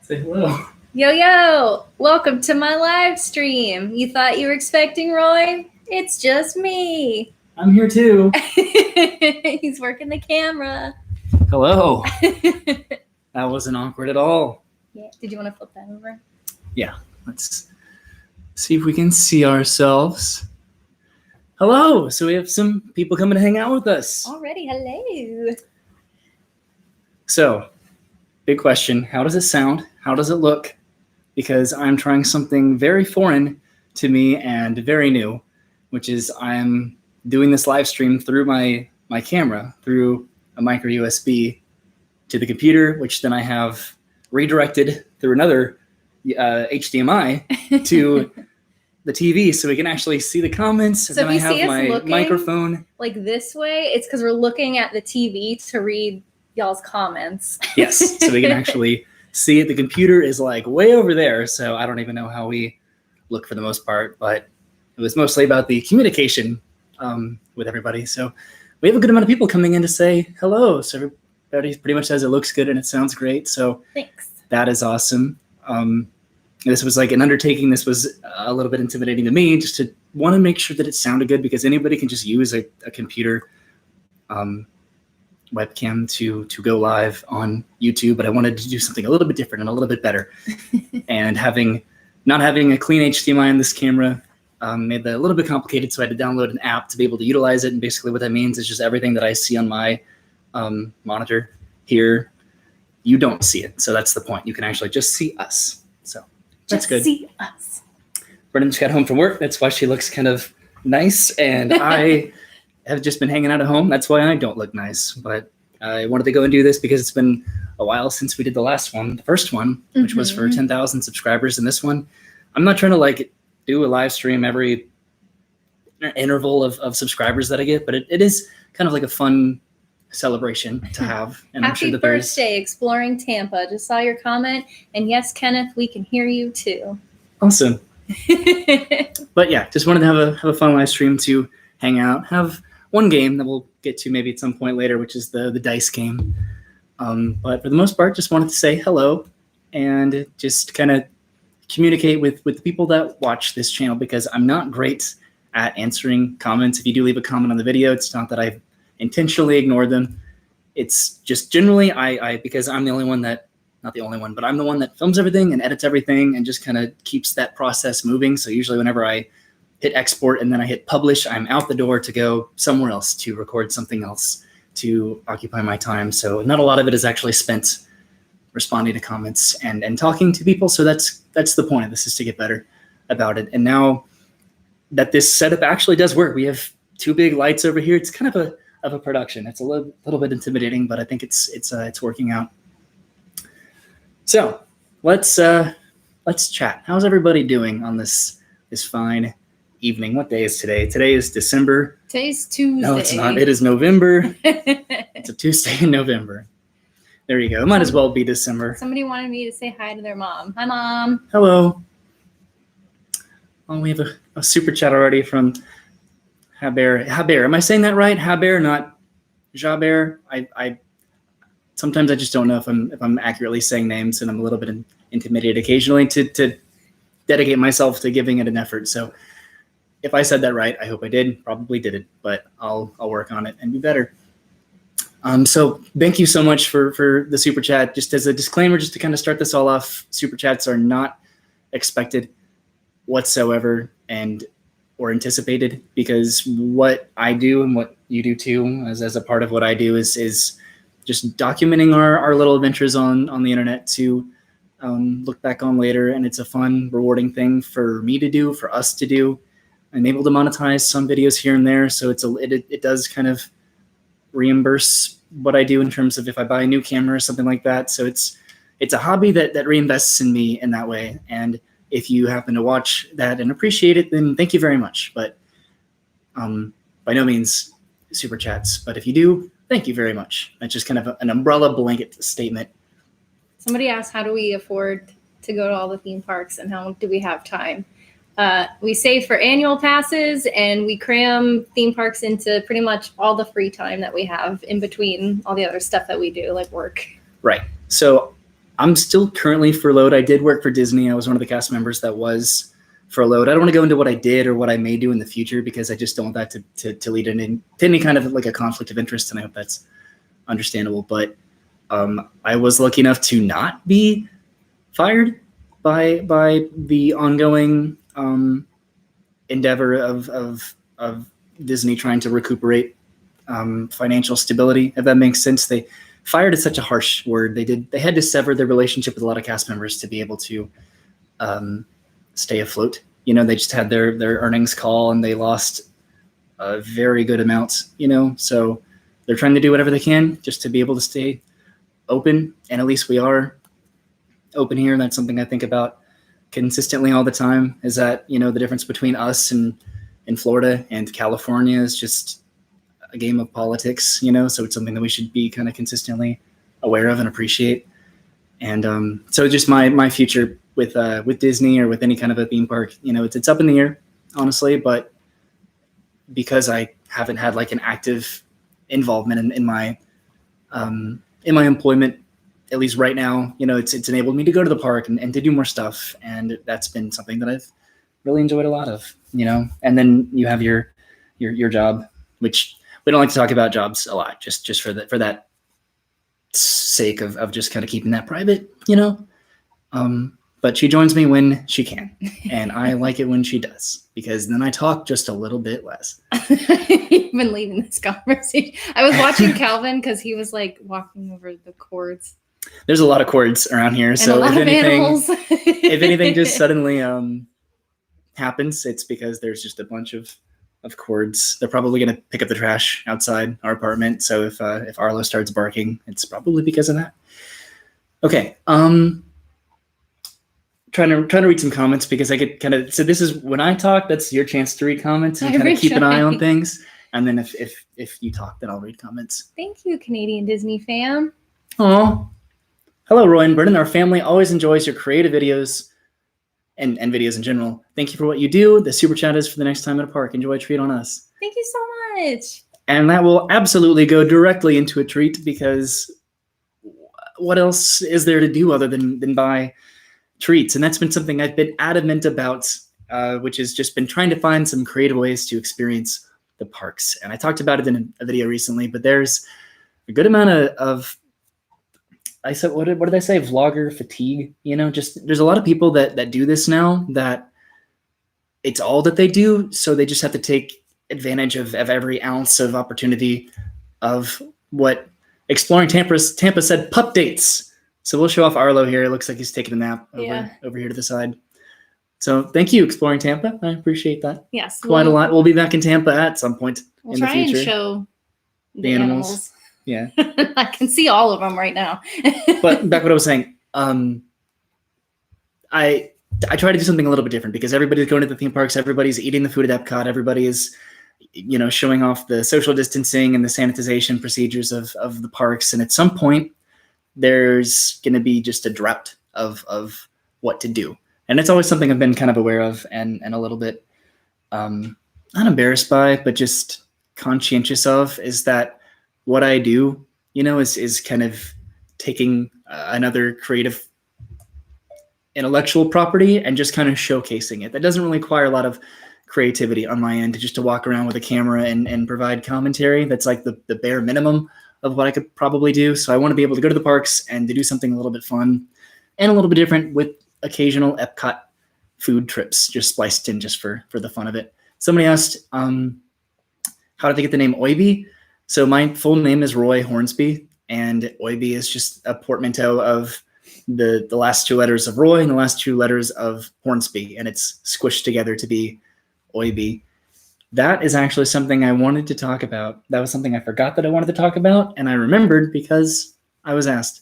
Say hello. Yo, welcome to my live stream. You thought you were expecting Roy? It's just me. I'm here too. He's working the camera. Hello. That wasn't awkward at all. Yeah. Did you want to flip that over? Yeah. Let's see if we can see ourselves. Hello. So we have some people coming to hang out with us. Already, hello. So, big question. How does it sound? How does it look? Because I'm trying something very foreign to me and very new, which is I'm doing this live stream through my camera, through a micro USB to the computer, which then I have redirected through another HDMI to the TV so we can actually see the comments. So then I have my microphone. Like this way, it's because we're looking at the TV to read y'all's comments. Yes, so we can actually see it. The computer is like way over there, so I don't even know how we look for the most part, but it was mostly about the communication with everybody. So we have a good amount of people coming in to say hello. So everybody pretty much says it looks good and it sounds great. So thanks. That is awesome. This was like an undertaking. This was a little bit intimidating to me, just to want to make sure that it sounded good, because anybody can just use a computer webcam to go live on YouTube, but I wanted to do something a little bit different and a little bit better. And not having a clean HDMI in this camera made that a little bit complicated, so I had to download an app to be able to utilize it. And basically what that means is just everything that I see on my monitor here, you don't see it. So that's the point. You can actually just see us. So that's good. See us. Brennan just got home from work. That's why she looks kind of nice. And I have just been hanging out at home. That's why I don't look nice. But I wanted to go and do this because it's been a while since we did the first one, which was for 10,000 subscribers. And this one, I'm not trying to do a live stream every interval of subscribers that I get, but it is kind of like a fun celebration to have. And Happy I'm sure that birthday, Exploring Tampa. Just saw your comment. And yes, Kenneth, we can hear you too. Awesome. But yeah, just wanted to have a fun live stream to hang out, have one game that we'll get to maybe at some point later, which is the dice game. But for the most part, just wanted to say hello and just kind of communicate with the people that watch this channel, because I'm not great at answering comments. If you do leave a comment on the video, it's not that I've intentionally ignored them. It's just generally because I'm the only one that, not the only one, but I'm the one that films everything and edits everything and just kind of keeps that process moving. So usually whenever I hit export and then I hit publish, I'm out the door to go somewhere else to record something else to occupy my time. So not a lot of it is actually spent responding to comments and talking to people. So that's the point of this, is to get better about it. And now that this setup actually does work, we have two big lights over here. It's kind of a production. It's a little bit intimidating, but I think it's working out. So let's chat. How's everybody doing on this fine evening? What day is today? Today is December. Today's Tuesday. No, it's not. It is November. It's a Tuesday in November. There you go. It might as well be December. Somebody wanted me to say hi to their mom. Hi, Mom. Hello. Oh, we have a super chat already from Haber. Haber. Am I saying that right? Haber, not Jaber. I sometimes I just don't know if I'm accurately saying names, and I'm a little bit intimidated occasionally to dedicate myself to giving it an effort. So if I said that right, I hope I did. Probably didn't, but I'll work on it and be better. So thank you so much for the super chat. Just as a disclaimer, just to kind of start this all off, super chats are not expected whatsoever or anticipated, because what I do and what you do too, as a part of what I do, is just documenting our little adventures on the internet to look back on later. And it's a fun, rewarding thing for me to do, for us to do. I'm able to monetize some videos here and there, so it does kind of reimburse what I do in terms of if I buy a new camera or something like that. So it's a hobby that reinvests in me in that way. And if you happen to watch that and appreciate it, then thank you very much. But by no means super chats. But if you do, thank you very much. That's just kind of an umbrella blanket statement. Somebody asked, how do we afford to go to all the theme parks and how do we have time? We save for annual passes, and we cram theme parks into pretty much all the free time that we have in between all the other stuff that we do, like work. Right. So I'm still currently furloughed. I did work for Disney. I was one of the cast members that was furloughed. I don't want to go into what I did or what I may do in the future because I just don't want that to lead to any kind of like a conflict of interest, and I hope that's understandable. But I was lucky enough to not be fired by the ongoing endeavor of Disney trying to recuperate financial stability, if that makes sense. They fired is such a harsh word. They had to sever their relationship with a lot of cast members to be able to stay afloat. You know, they just had their earnings call and they lost a very good amount, you know, so they're trying to do whatever they can just to be able to stay open. And at least we are open here. That's something I think about consistently all the time, is that, you know, the difference between us and in Florida and California is just a game of politics, you know, so it's something that we should be kind of consistently aware of and appreciate. And so just my future with Disney or with any kind of a theme park, you know, it's up in the air, honestly, but because I haven't had like an active involvement in my employment, at least right now, you know, it's enabled me to go to the park and to do more stuff. And that's been something that I've really enjoyed a lot of, you know. And then you have your job, which we don't like to talk about jobs a lot, just for that sake of just kind of keeping that private, you know. But she joins me when she can, and I like it when she does, because then I talk just a little bit less. You've been leading this conversation. I was watching Calvin because he was like walking over the cords. There's a lot of cords around here, And so if anything just suddenly happens, it's because there's just a bunch of cords. They're probably going to pick up the trash outside our apartment. So if Arlo starts barking, it's probably because of that. Okay. Trying to read some comments because I get kind of, so this is when I talk, that's your chance to read comments and kind of keep an eye on things. And then if you talk, then I'll read comments. Thank you, Canadian Disney fam. Oh, hello, Roy and Brennan. Our family always enjoys your creative videos and videos in general. Thank you for what you do. The super chat is for the next time at a park. Enjoy a treat on us. Thank you so much. And that will absolutely go directly into a treat, because what else is there to do other than buy treats? And that's been something I've been adamant about, which has just been trying to find some creative ways to experience the parks. And I talked about it in a video recently, but there's a good amount of I said, what did I say? Vlogger fatigue, you know, just there's a lot of people that do this now, that it's all that they do. So they just have to take advantage of every ounce of opportunity of what Exploring Tampa said, pup dates. So we'll show off Arlo here. It looks like he's taking a nap over here to the side. So thank you, Exploring Tampa. I appreciate that. Yes. Quite a lot. We'll be back in Tampa at some point in the future. We'll try and show the animals. Yeah. I can see all of them right now. But back what I was saying, I try to do something a little bit different, because everybody's going to the theme parks. Everybody's eating the food at EPCOT. Everybody is, you know, showing off the social distancing and the sanitization procedures of the parks. And at some point, there's going to be just a drought of what to do. And it's always something I've been kind of aware of and a little bit not embarrassed by, but just conscientious of, is that what I do, you know, is kind of taking another creative intellectual property and just kind of showcasing it. That doesn't really require a lot of creativity on my end, just to walk around with a camera and provide commentary. That's like the bare minimum of what I could probably do. So I want to be able to go to the parks and to do something a little bit fun and a little bit different, with occasional EPCOT food trips just spliced in just for the fun of it. Somebody asked, how did they get the name Oiby? So my full name is Roy Hornsby, and Oiby is just a portmanteau of the last two letters of Roy and the last two letters of Hornsby, and it's squished together to be Oiby. That is actually something I wanted to talk about. That was something I forgot that I wanted to talk about, and I remembered because I was asked.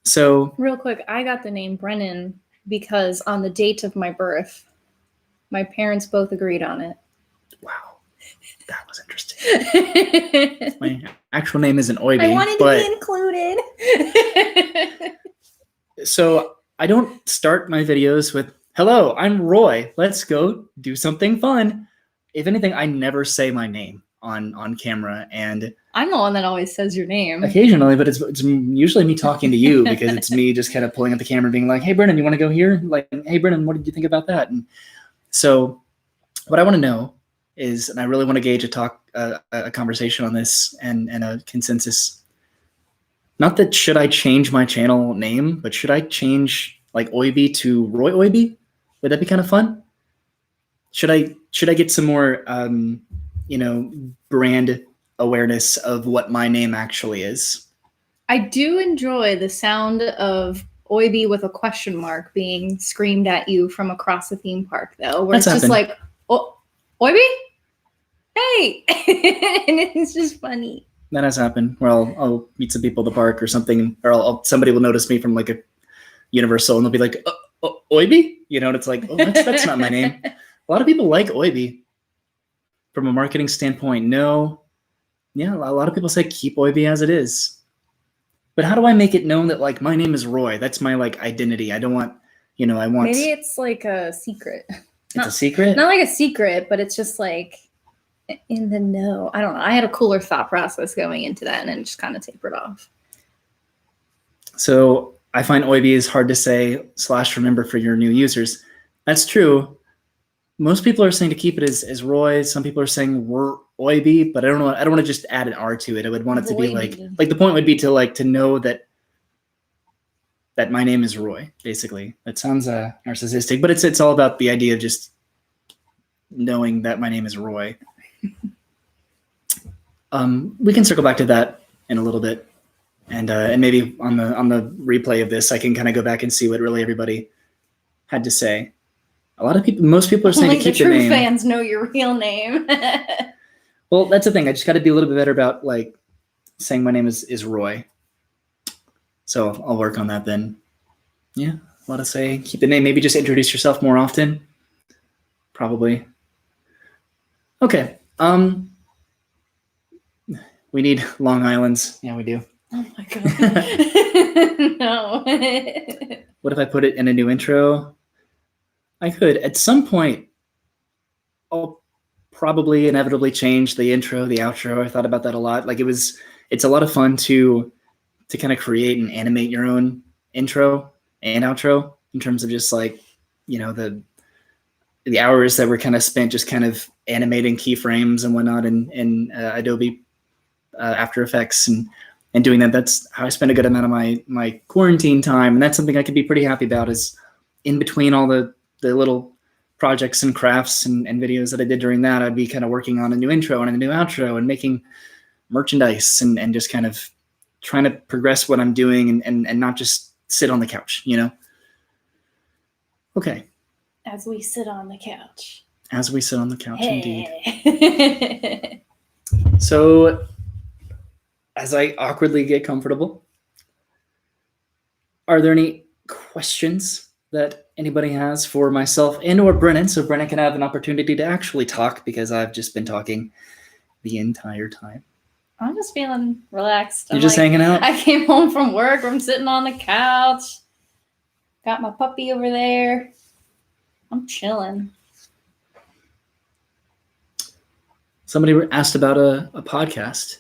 So real quick, I got the name Brennan because on the date of my birth, my parents both agreed on it. Wow. That was interesting. My actual name isn't Oiby. I wanted to be included. So I don't start my videos with hello, I'm Roy. Let's go do something fun. If anything, I never say my name on camera, and I'm the one that always says your name. occasionally, but it's usually me talking to you because it's me just kind of pulling up the camera and being like, hey, Brennan, you want to go here? Like, hey, Brennan, what did you think about that? And so what I want to know is, and I really want to gauge a conversation on this and a consensus. Not that should I change my channel name, but should I change like Oiby to Roy Oiby? Would that be kind of fun? Should I get some more, brand awareness of what my name actually is? I do enjoy the sound of Oiby with a question mark being screamed at you from across the theme park, though, where That's it's just happened. like, oh, Oiby? Hey! And it's just funny. That has happened. Where I'll meet some people at the park or something, or somebody will notice me from like a Universal, and they'll be like, Oiby? And it's like, oh, that's not my name. A lot of people like Oiby. From a marketing standpoint, no. Yeah, a lot of people say keep Oiby as it is. But how do I make it known that like my name is Roy? That's my like identity. I don't want, I want. Maybe it's like a secret. It's a secret? Not like a secret, but it's just like in the know. I don't know. I had a cooler thought process going into that, and then just kind of tapered off. So I find Oiby is hard to say / remember for your new users. That's true. Most people are saying to keep it as Roy. Some people are saying we're Oiby, but I don't know. I don't want to just add an R to it. I would want it to be like the point would be to know that my name is Roy, basically. That sounds narcissistic, but it's all about the idea of just knowing that my name is Roy. We can circle back to that in a little bit, and maybe on the replay of this, I can kind of go back and see what really everybody had to say. Most people are saying Only to keep the true the name. fans know your real name. Well, that's the thing. I just got to be a little bit better about like saying my name is Roy. So I'll work on that then. Yeah, a lot to say. Keep the name. Maybe just introduce yourself more often. Probably. Okay. We need Long Islands. Yeah, we do. Oh my god. No. What if I put it in a new intro? I could. At some point, I'll probably inevitably change the intro, the outro. I thought about that a lot. Like it's a lot of fun to kind of create and animate your own intro and outro in terms of just like, the hours that were kind of spent just kind of animating keyframes and whatnot in Adobe After Effects and doing that. That's how I spend a good amount of my quarantine time. And that's something I could be pretty happy about, is in between all the little projects and crafts and videos that I did during that, I'd be kind of working on a new intro and a new outro and making merchandise and just kind of trying to progress what I'm doing and not just sit on the couch, Okay. As we sit on the couch. As we sit on the couch, indeed. Hey. So as I awkwardly get comfortable, are there any questions that anybody has for myself and or Brennan, so Brennan can have an opportunity to actually talk, because I've just been talking the entire time? I'm just feeling relaxed. You're just hanging out? I came home from work. I'm sitting on the couch. Got my puppy over there. I'm chilling. Somebody asked about a podcast,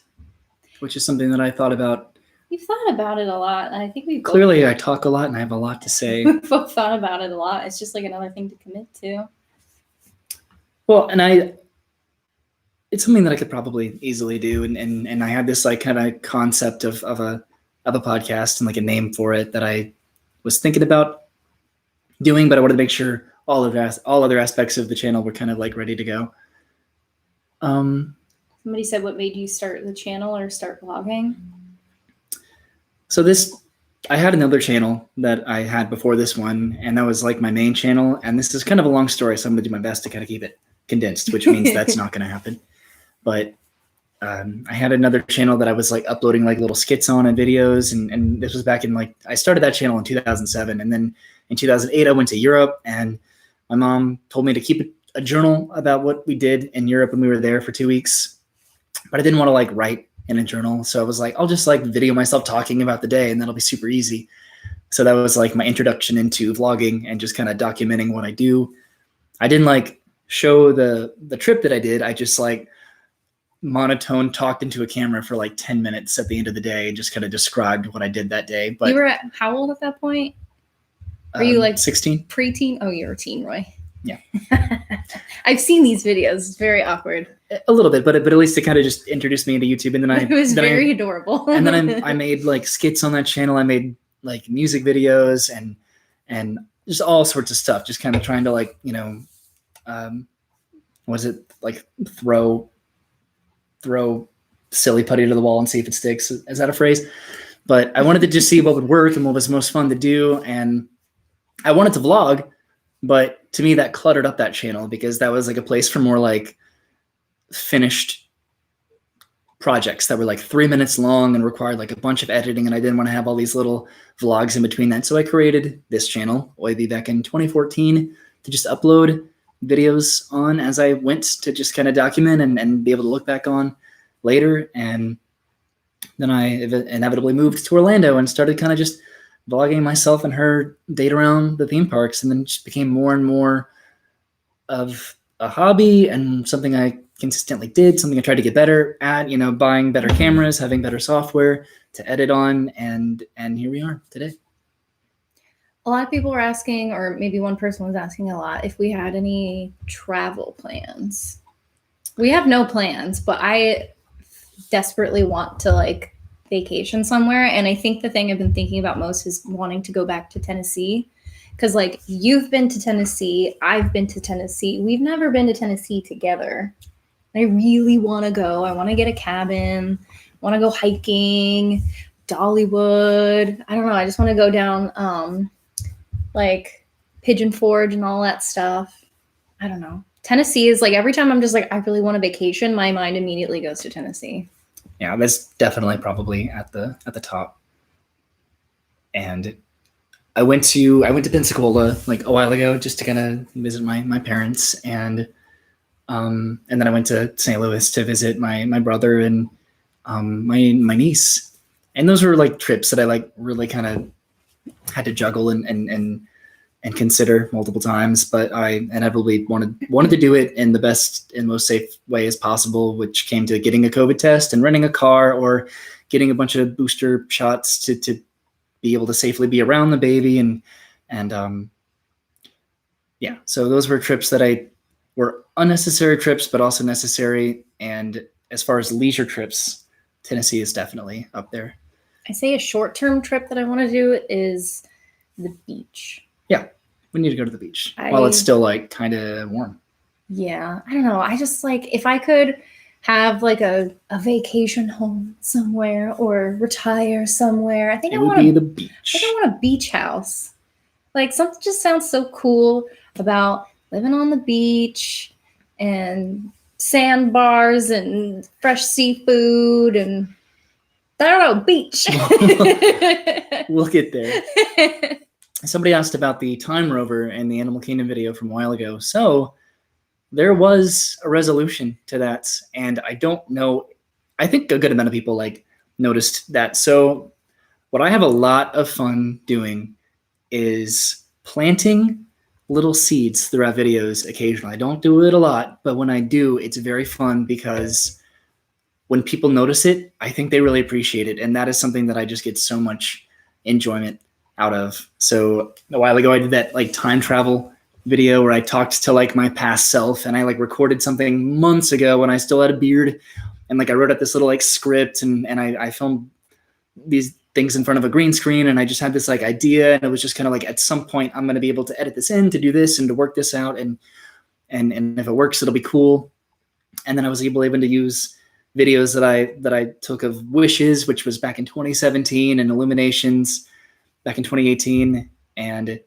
which is something that I thought about. You've thought about it a lot, and I think we've Clearly I talk a lot and I have a lot to say. We've both thought about it a lot. It's just like another thing to commit to. Well, and it's something that I could probably easily do, and I had this like kind of concept of a podcast and like a name for it that I was thinking about doing, but I wanted to make sure all other aspects of the channel were kind of like ready to go. Somebody said, what made you start the channel or start vlogging? So I had another channel that I had before this one, and that was like my main channel. And this is kind of a long story, so I'm going to do my best to kind of keep it condensed, which means that's not going to happen. But I had another channel that I was like uploading like little skits on and videos. And this was back in like, I started that channel in 2007. And then in 2008, I went to Europe, and my mom told me to keep a journal about what we did in Europe when we were there for 2 weeks. But I didn't want to like write in a journal. So I was like, I'll just like video myself talking about the day, and that'll be super easy. So that was like my introduction into vlogging and just kind of documenting what I do. I didn't like show the trip that I did. I just like monotone talked into a camera for like 10 minutes at the end of the day and just kind of described what I did that day. But you were at how old at that point? Are you like 16? Preteen? Oh, you're a teen, Roy. Yeah. I've seen these videos. It's very awkward. A little bit, but at least it kind of just introduced me into YouTube. And then It was very adorable. And then I made like skits on that channel. I made like music videos and just all sorts of stuff. Just kind of trying to like, you know, like throw silly putty to the wall and see if it sticks. Is that a phrase? But I wanted to just see what would work and what was most fun to do. And I wanted to vlog, but to me that cluttered up that channel because that was like a place for more like finished projects that were like 3 minutes long and required like a bunch of editing. And I didn't want to have all these little vlogs in between that. So I created this channel, Oiby, back in 2014 to just upload videos on as I went to just kind of document and be able to look back on later. And then I inevitably moved to Orlando and started kind of just vlogging myself and her date around the theme parks, and then just became more and more of a hobby and something I consistently did, something I tried to get better at, you know, buying better cameras, having better software to edit on, and here we are today. A lot of people were asking, or maybe one person was asking a lot, if we had any travel plans. We have no plans, but I desperately want to like vacation somewhere. And I think the thing I've been thinking about most is wanting to go back to Tennessee. Because like you've been to Tennessee, I've been to Tennessee. We've never been to Tennessee together. I really want to go. I want to get a cabin, want to go hiking, Dollywood. I don't know. I just want to go down like Pigeon Forge and all that stuff. I don't know. Tennessee is like every time I'm just like, I really want a vacation, my mind immediately goes to Tennessee. Yeah, that's definitely probably at the top. And I went to Pensacola like a while ago just to kind of visit my parents, and then I went to St. Louis to visit my brother and my niece. And those were like trips that I like really kind of had to juggle and consider multiple times, but I inevitably wanted to do it in the best and most safe way as possible, which came to getting a COVID test and renting a car or getting a bunch of booster shots to be able to safely be around the baby. And yeah, so those were trips that were unnecessary trips, but also necessary. And as far as leisure trips, Tennessee is definitely up there. I say a short-term trip that I want to do is the beach. Yeah, we need to go to the beach while it's still like kind of warm. Yeah, I don't know. I just like if I could have like a vacation home somewhere or retire somewhere. I think it would be the beach. I think I want a beach house. Like something just sounds so cool about living on the beach and sandbars and fresh seafood and I don't know, beach. We'll get there. Somebody asked about the time rover and the Animal Kingdom video from a while ago. So there was a resolution to that. And I don't know, I think a good amount of people like noticed that. So what I have a lot of fun doing is planting little seeds throughout videos occasionally. I don't do it a lot, but when I do, it's very fun because when people notice it, I think they really appreciate it. And that is something that I just get so much enjoyment out of. So a while ago, I did that like time travel video where I talked to like my past self, and I like recorded something months ago when I still had a beard, and like I wrote out this little like script and I filmed these things in front of a green screen, and I just had this like idea, and it was just kind of like at some point I'm going to be able to edit this in to do this and to work this out, and if it works, it'll be cool. And then I was able even to use videos that I took of wishes, which was back in 2017, and illuminations back in 2018. And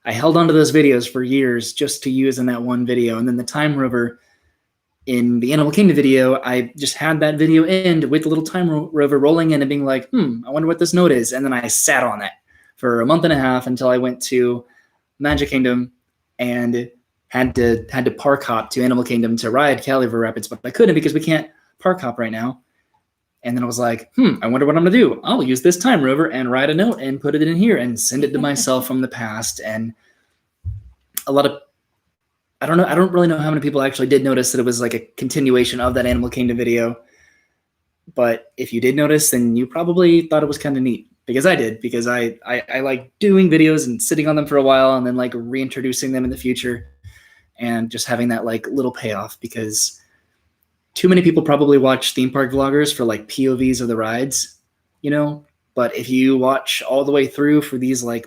I held onto those videos for years just to use in that one video. And then the time rover in the Animal Kingdom video, I just had that video end with the little time rover rolling in and being like, I wonder what this note is. And then I sat on that for a month and a half until I went to Magic Kingdom and had to park hop to Animal Kingdom to ride Caliver Rapids, but I couldn't because we can't park hop right now. And then I was like, I wonder what I'm going to do. I'll use this time rover and write a note and put it in here and send it to myself from the past. And a lot of, I don't really know how many people actually did notice that it was like a continuation of that Animal Kingdom video. But if you did notice, then you probably thought it was kind of neat, because I did, because I like doing videos and sitting on them for a while and then like reintroducing them in the future and just having that like little payoff, because too many people probably watch theme park vloggers for like POVs of the rides, you know, but if you watch all the way through for these like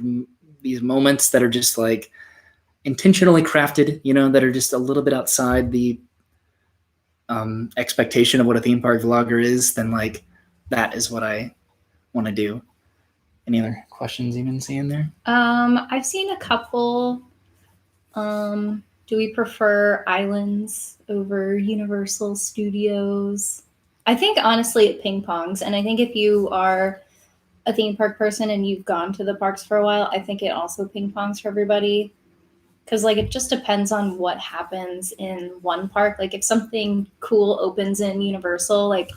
these moments that are just like intentionally crafted, you know, that are just a little bit outside the expectation of what a theme park vlogger is, then like that is what I want to do. Any other questions you've been seeing there? I've seen a couple. Do we prefer islands over Universal Studios? I think honestly it ping pongs, and I think if you are a theme park person and you've gone to the parks for a while, I think it also ping pongs for everybody. Because like it just depends on what happens in one park. Like if something cool opens in Universal, like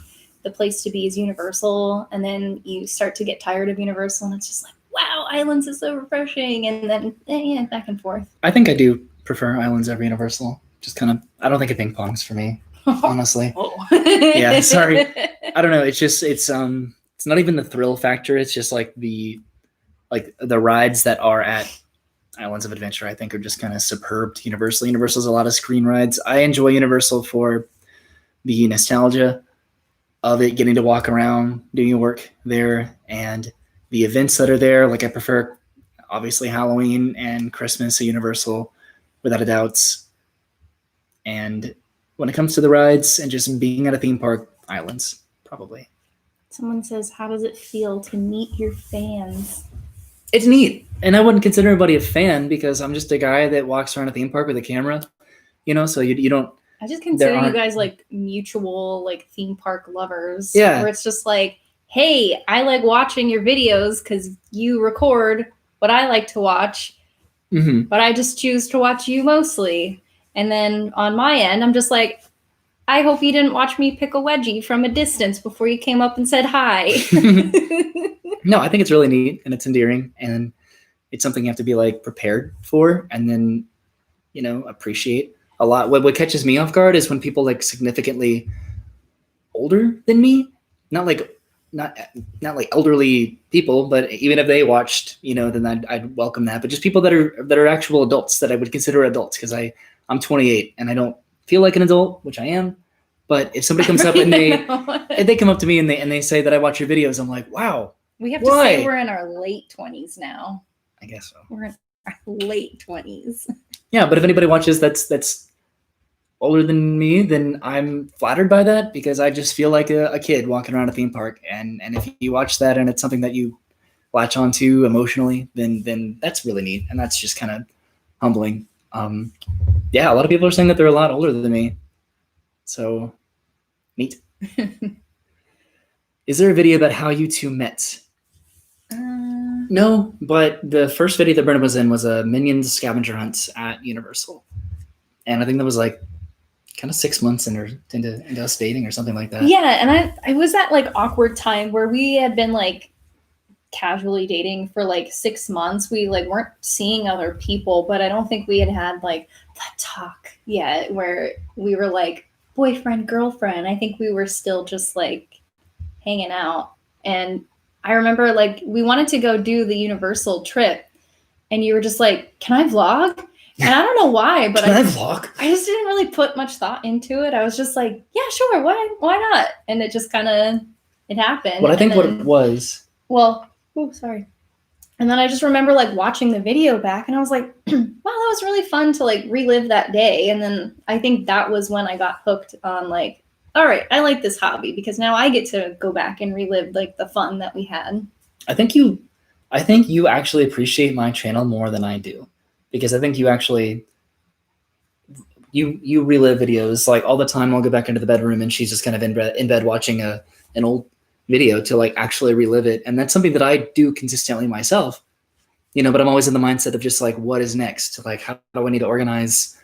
the place to be is Universal, and then you start to get tired of Universal, and it's just like, wow, Islands is so refreshing, and then back and forth. I think I do prefer Islands over Universal. Just kind of, I don't think it ping pongs for me, honestly. Yeah, sorry. I don't know. It's just it's not even the thrill factor. It's just like the rides that are at Islands of Adventure, I think, are just kind of superb to Universal. Universal's a lot of screen rides. I enjoy Universal for the nostalgia of it, getting to walk around, doing your work there, and the events that are there. Like I prefer, obviously, Halloween and Christmas at Universal, without a doubt. And when it comes to the rides and just being at a theme park, Islands, probably. Someone says, how does it feel to meet your fans? It's neat. And I wouldn't consider anybody a fan, because I'm just a guy that walks around a theme park with a camera, you know, so you don't. I just consider you guys like mutual like theme park lovers. Yeah. Where it's just like, hey, I like watching your videos because you record what I like to watch, but I just choose to watch you mostly. And then on my end, I'm just like, I hope you didn't watch me pick a wedgie from a distance before you came up and said hi. No, I think it's really neat and it's endearing, and it's something you have to be like prepared for, and then, you know, appreciate a lot. What catches me off guard is when people like significantly older than me, not like elderly people, but even if they watched, you know, then I'd welcome that. But just people that are actual adults that I would consider adults, because I'm 28 and I don't feel like an adult, which I am. But if somebody comes up and they come up to me and they say that I watch your videos, I'm like, wow. We have to say we're in our late 20s now. I guess so. We're in our late 20s. Yeah, but if anybody watches that's older than me, then I'm flattered by that, because I just feel like a kid walking around a theme park. And if you watch that and it's something that you latch onto emotionally, then that's really neat, and that's just kind of humbling. Yeah, a lot of people are saying that they're a lot older than me, so neat. Is there a video about how you two met? No, but the first video that Brennan was in was a Minions scavenger hunt at Universal, and I think that was like kind of 6 months into us dating or something like that. Yeah, and I was that like awkward time where we had been like casually dating for like 6 months. We like weren't seeing other people, but I don't think we had like that talk yet where we were like boyfriend, girlfriend. I think we were still just like hanging out. And I remember like we wanted to go do the Universal trip, and you were just like, can I vlog? And I don't know why, but I vlog? I just didn't really put much thought into it. I was just like, yeah, sure. Why not? And it just kind of, it happened. What I think what it was. Well, oh, sorry. And then I just remember like watching the video back, and I was like, wow, that was really fun to like relive that day. And then I think that was when I got hooked on like, all right, I like this hobby, because now I get to go back and relive like the fun that we had. I think you actually appreciate my channel more than I do, because I think you actually you relive videos like all the time. I'll go back into the bedroom and she's just kind of in bed watching an old video to like actually relive it, and that's something that I do consistently myself, you know. But I'm always in the mindset of just like, what is next? Like, how do I need to organize,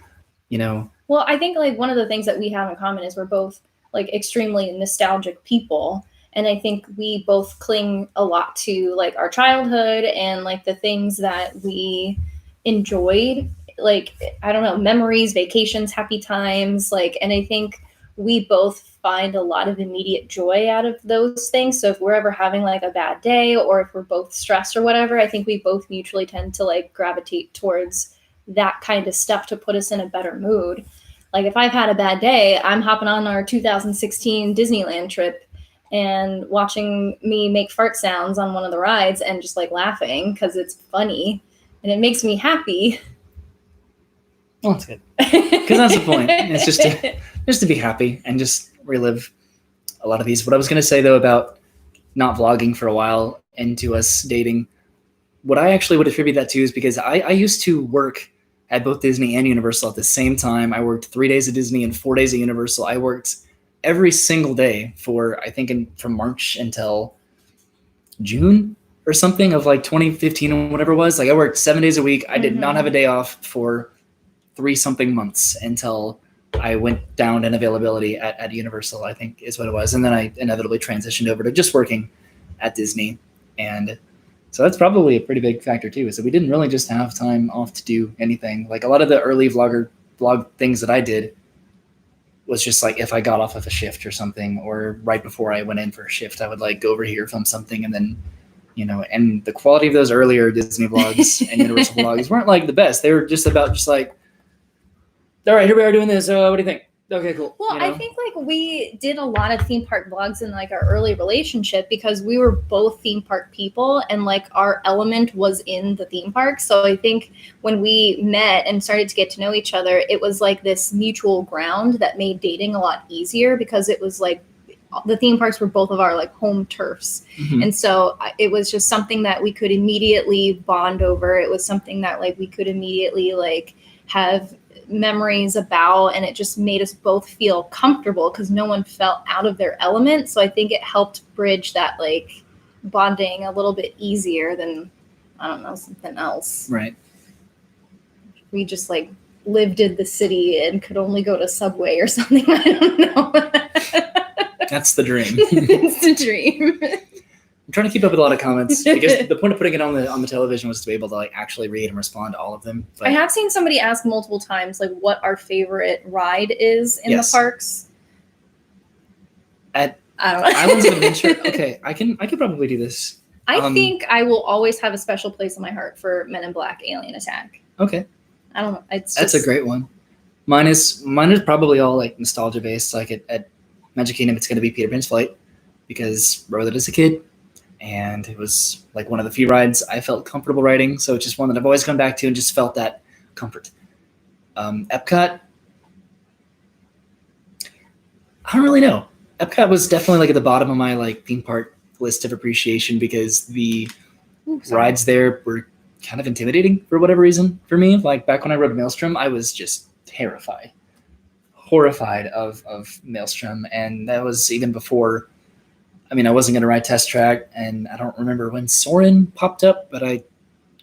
you know? Well, I think like one of the things that we have in common is we're both like extremely nostalgic people, And I think we both cling a lot to like our childhood and like the things that we enjoyed, like, I don't know, memories, vacations, happy times, like, and I think we both find a lot of immediate joy out of those things. So if we're ever having like a bad day or if we're both stressed or whatever, I think we both mutually tend to like gravitate towards that kind of stuff to put us in a better mood. Like if I've had a bad day, I'm hopping on our 2016 Disneyland trip and watching me make fart sounds on one of the rides and just like laughing because it's funny and it makes me happy. Well, that's good. Because that's the point. It's just to be happy and just relive a lot of these. What I was going to say, though, about not vlogging for a while into us dating, what I actually would attribute that to is because I used to work at both Disney and Universal at the same time. I worked 3 days at Disney and 4 days at Universal. I worked every single day for, I think, from March until June or something of like 2015 or whatever it was. Like I worked 7 days a week. I did not have a day off for 3-something months until I went down in availability at Universal, I think is what it was. And then I inevitably transitioned over to just working at Disney. And so that's probably a pretty big factor too, is that we didn't really just have time off to do anything. Like a lot of the early vlog things that I did was just like if I got off of a shift or something, or right before I went in for a shift, I would like go over here, film something, and then, you know, and the quality of those earlier Disney vlogs and Universal vlogs weren't like the best. They were just about just like, all right, here we are doing this. What do you think? Okay, cool. Well, I think like we did a lot of theme park vlogs in like our early relationship because we were both theme park people and like our element was in the theme park. So I think when we met and started to get to know each other, it was like this mutual ground that made dating a lot easier because it was like the theme parks were both of our like home turfs. Mm-hmm. And so it was just something that we could immediately bond over. It was something that like we could immediately like have memories about, and it just made us both feel comfortable because no one felt out of their element. So I think it helped bridge that like bonding a little bit easier than, I don't know, something else. Right. We just like lived in the city and could only go to Subway or something. I don't know. That's the dream. It's the dream. I'm trying to keep up with a lot of comments because the point of putting it on the television was to be able to like actually read and respond to all of them. But I have seen somebody ask multiple times like what our favorite ride is in the parks. At I don't know. Islands of Adventure. Okay, I could probably do this. I think I will always have a special place in my heart for Men in Black Alien Attack. Okay. I don't know. That's a great one. Mine is probably all like nostalgia based. Like at Magic Kingdom, it's going to be Peter Pan's Flight because rode it as a kid. And it was like one of the few rides I felt comfortable riding. So it's just one that I've always come back to and just felt that comfort. EPCOT, I don't really know. EPCOT was definitely like at the bottom of my like theme park list of appreciation because the rides there were kind of intimidating for whatever reason for me. Like back when I rode Maelstrom, I was just horrified of Maelstrom. And that was even before, I mean, I wasn't going to ride Test Track, and I don't remember when Soarin' popped up, but I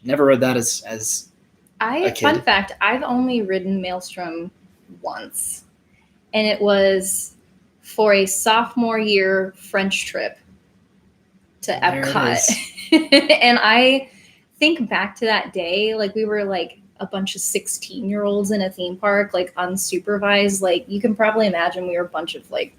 never rode that as a kid. Fun fact, I've only ridden Maelstrom once, and it was for a sophomore year French trip to Epcot. And I think back to that day, like we were like a bunch of 16-year-olds in a theme park, like unsupervised. Like you can probably imagine we were a bunch of like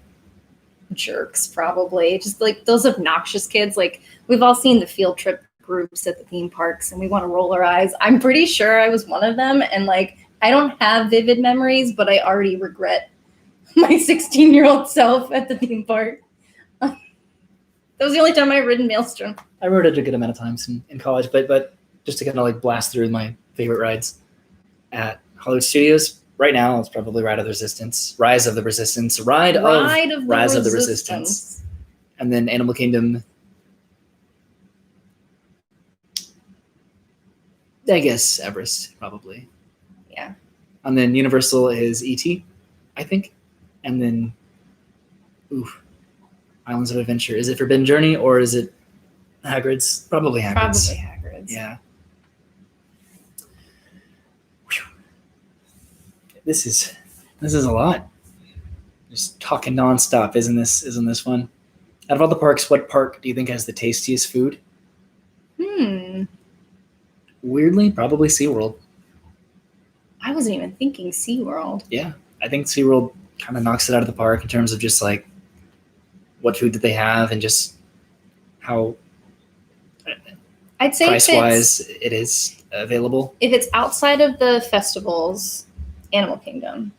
jerks, probably just like those obnoxious kids. Like we've all seen the field trip groups at the theme parks and we want to roll our eyes. I'm pretty sure I was one of them, and like I don't have vivid memories, but I already regret my 16-year-old self at the theme park. That was the only time I've ridden Maelstrom. I rode it a good amount of times in college, but just to kind of like blast through my favorite rides at Hollywood Studios. Right now, it's probably Rise of the Resistance. Rise of the Resistance. And then Animal Kingdom. I guess Everest, probably. Yeah. And then Universal is E.T., I think. And then, Islands of Adventure. Is it Forbidden Journey or is it Hagrid's? Probably Hagrid's. Yeah. This is a lot. Just talking nonstop, isn't this fun? Out of all the parks, what park do you think has the tastiest food? Weirdly, probably SeaWorld. I wasn't even thinking SeaWorld. Yeah, I think SeaWorld kind of knocks it out of the park in terms of just like what food that they have and just how I'd say price-wise it is available. if it's outside of the festivals, Animal Kingdom.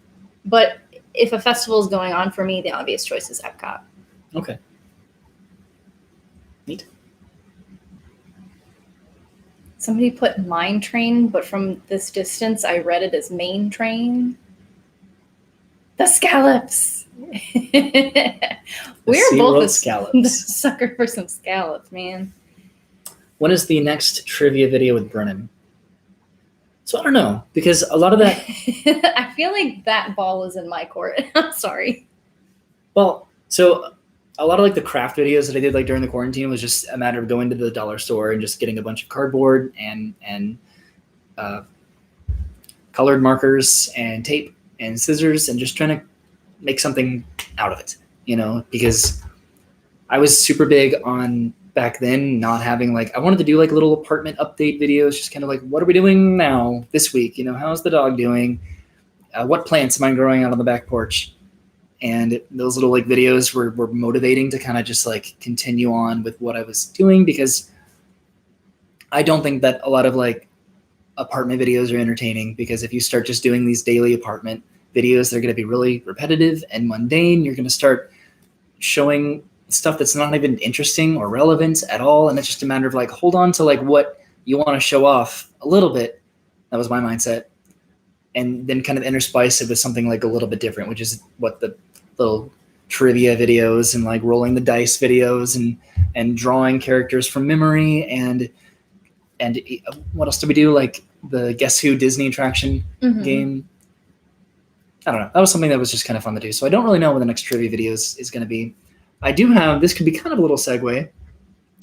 But if a festival is going on, for me, the obvious choice is EPCOT. Okay. Neat. Somebody put Mine Train, but from this distance, I read it as Main Train. The scallops. We're both scallops. sucker for some scallops, man. When is the next trivia video with Brennan? So I don't know, because a lot of that. I feel like that ball was in my court. I'm sorry. Well, so a lot of like the craft videos that I did like during the quarantine was just a matter of going to the dollar store and just getting a bunch of cardboard and colored markers and tape and scissors and just trying to make something out of it, because I was super big on back then not having I wanted to do like little apartment update videos, just kind of like, what are we doing now this week? How's the dog doing? What plants am I growing out on the back porch? And those little videos were motivating to kind of just continue on with what I was doing, because I don't think that a lot of apartment videos are entertaining, because if you start just doing these daily apartment videos, they're going to be really repetitive and mundane. You're going to start showing stuff that's not even interesting or relevant at all. And it's just a matter of hold on to what you want to show off a little bit. That was my mindset. And then kind of interspice it with something a little bit different, which is what the little trivia videos and rolling the dice videos and drawing characters from memory and what else did we do? The Guess Who Disney attraction game. I don't know. That was something that was just kind of fun to do. So I don't really know what the next trivia video is going to be. I do have, this could be kind of a little segue,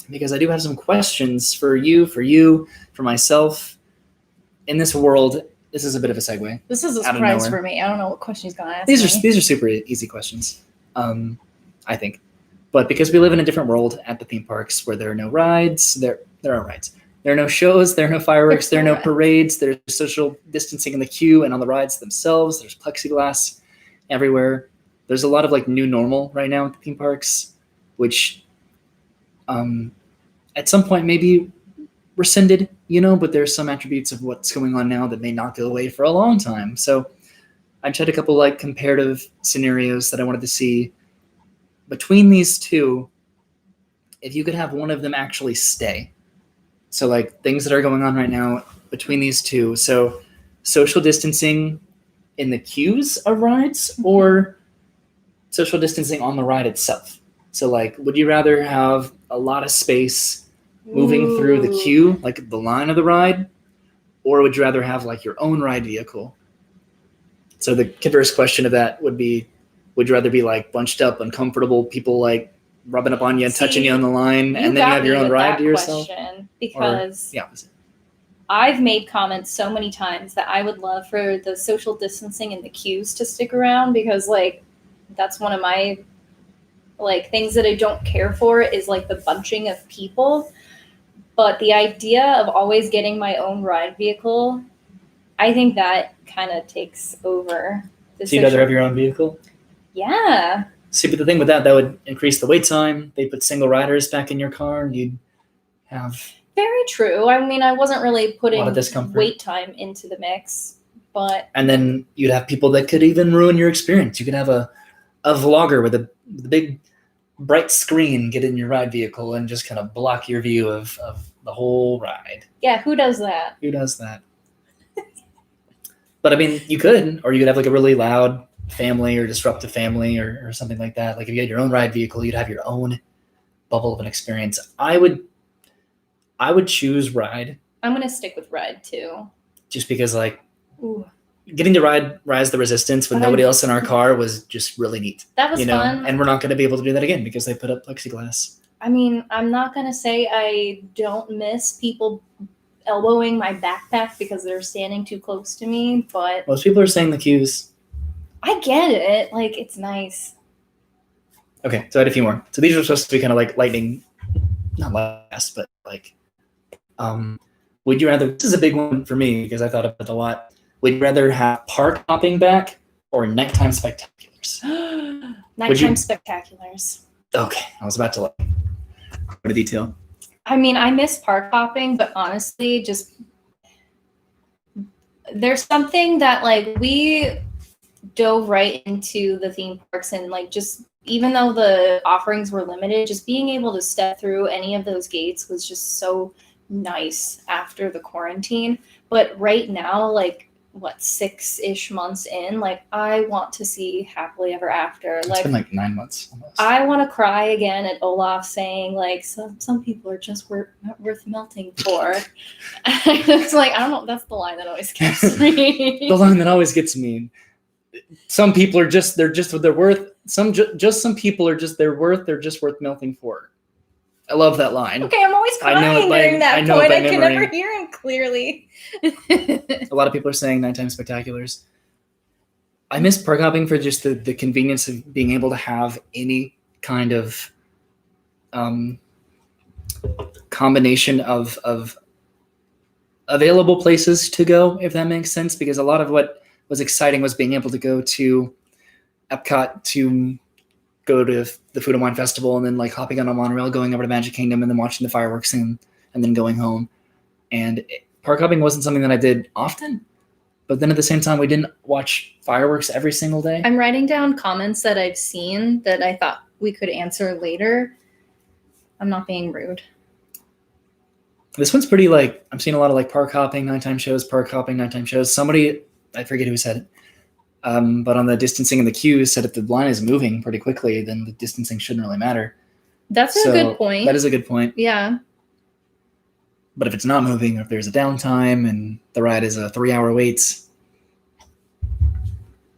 because I do have some questions for you, for myself. In this world, this is a bit of a segue. This is a surprise for me. I don't know what question he's going to ask These are super easy questions, I think. But because we live in a different world at the theme parks where there are no rides, there are rides. There are no shows, there are no fireworks, there are no parades, there's social distancing in the queue and on the rides themselves. There's plexiglass everywhere. There's a lot of new normal right now at the theme parks, which at some point maybe rescinded, but there's some attributes of what's going on now that may not go away for a long time. So I tried a couple comparative scenarios that I wanted to see between these two, if you could have one of them actually stay. So things that are going on right now between these two. So social distancing in the queues of rides or social distancing on the ride itself. So would you rather have a lot of space moving through the queue, the line of the ride, or would you rather have your own ride vehicle? So the converse question of that would be, would you rather be bunched up, uncomfortable, people rubbing up on you and touching you on the line, and then you have your own ride to yourself? Because yeah, I've made comments so many times that I would love for the social distancing in the queues to stick around, because that's one of my things that I don't care for is the bunching of people. But the idea of always getting my own ride vehicle, I think that kind of takes over. So you'd rather have your own vehicle? Yeah. See, but the thing with that would increase the wait time. They put single riders back in your car. You'd have very true. I mean, I wasn't really putting a lot of discomfort. Wait time into the mix, but and then you'd have people that could even ruin your experience. You could have a vlogger with a big bright screen get in your ride vehicle and just kind of block your view of the whole ride. Yeah, who does that? Who does that? But I mean, you could, or you could have a really loud family or disruptive family or something like that. If you had your own ride vehicle, you'd have your own bubble of an experience. I would choose ride. I'm going to stick with ride too. Just because getting to ride Rise the Resistance with nobody else in our car was just really neat. That was fun. And we're not going to be able to do that again because they put up plexiglass. I mean, I'm not going to say I don't miss people elbowing my backpack because they're standing too close to me, but most people are saying the queues. I get it. It's nice. Okay, so I had a few more. So these are supposed to be kind of like lightning, not last, but like, would you rather? This is a big one for me because I thought about it a lot. Would you rather have park hopping back or nighttime spectaculars? Nighttime spectaculars. Okay, I was about to like go into detail. I mean, I miss park hopping, but honestly, just there's something that like we dove right into the theme parks and like just even though the offerings were limited, just being able to step through any of those gates was just so nice after the quarantine. But right now, like what 6-ish months in, like I want to see Happily Ever After. It's Like been like 9 months almost. I want to cry again at Olaf saying like some people are just not worth melting for. It's like I don't know. That's the line that always gets me. The line that always gets me. Some people are just what they're worth. Some people are just they're just worth melting for. I love that line. Okay, I'm always crying during that point. I can never hear him clearly. A lot of people are saying nighttime spectaculars. I miss park hopping for just the convenience of being able to have any kind of combination of available places to go, if that makes sense. Because a lot of what was exciting was being able to go to EPCOT to go to the Food and Wine Festival and then like hopping on a monorail, going over to Magic Kingdom and then watching the fireworks and then going home. And park hopping wasn't something that I did often, but then at the same time, we didn't watch fireworks every single day. I'm writing down comments that I've seen that I thought we could answer later. I'm not being rude. This one's pretty like, I'm seeing a lot of like park hopping, nighttime shows, park hopping, nighttime shows. Somebody, I forget who said it, but on the distancing in the queue said if the line is moving pretty quickly, then the distancing shouldn't really matter. That's a good point. That is a good point. Yeah. But if it's not moving, or if there's a downtime and the ride is a 3-hour wait,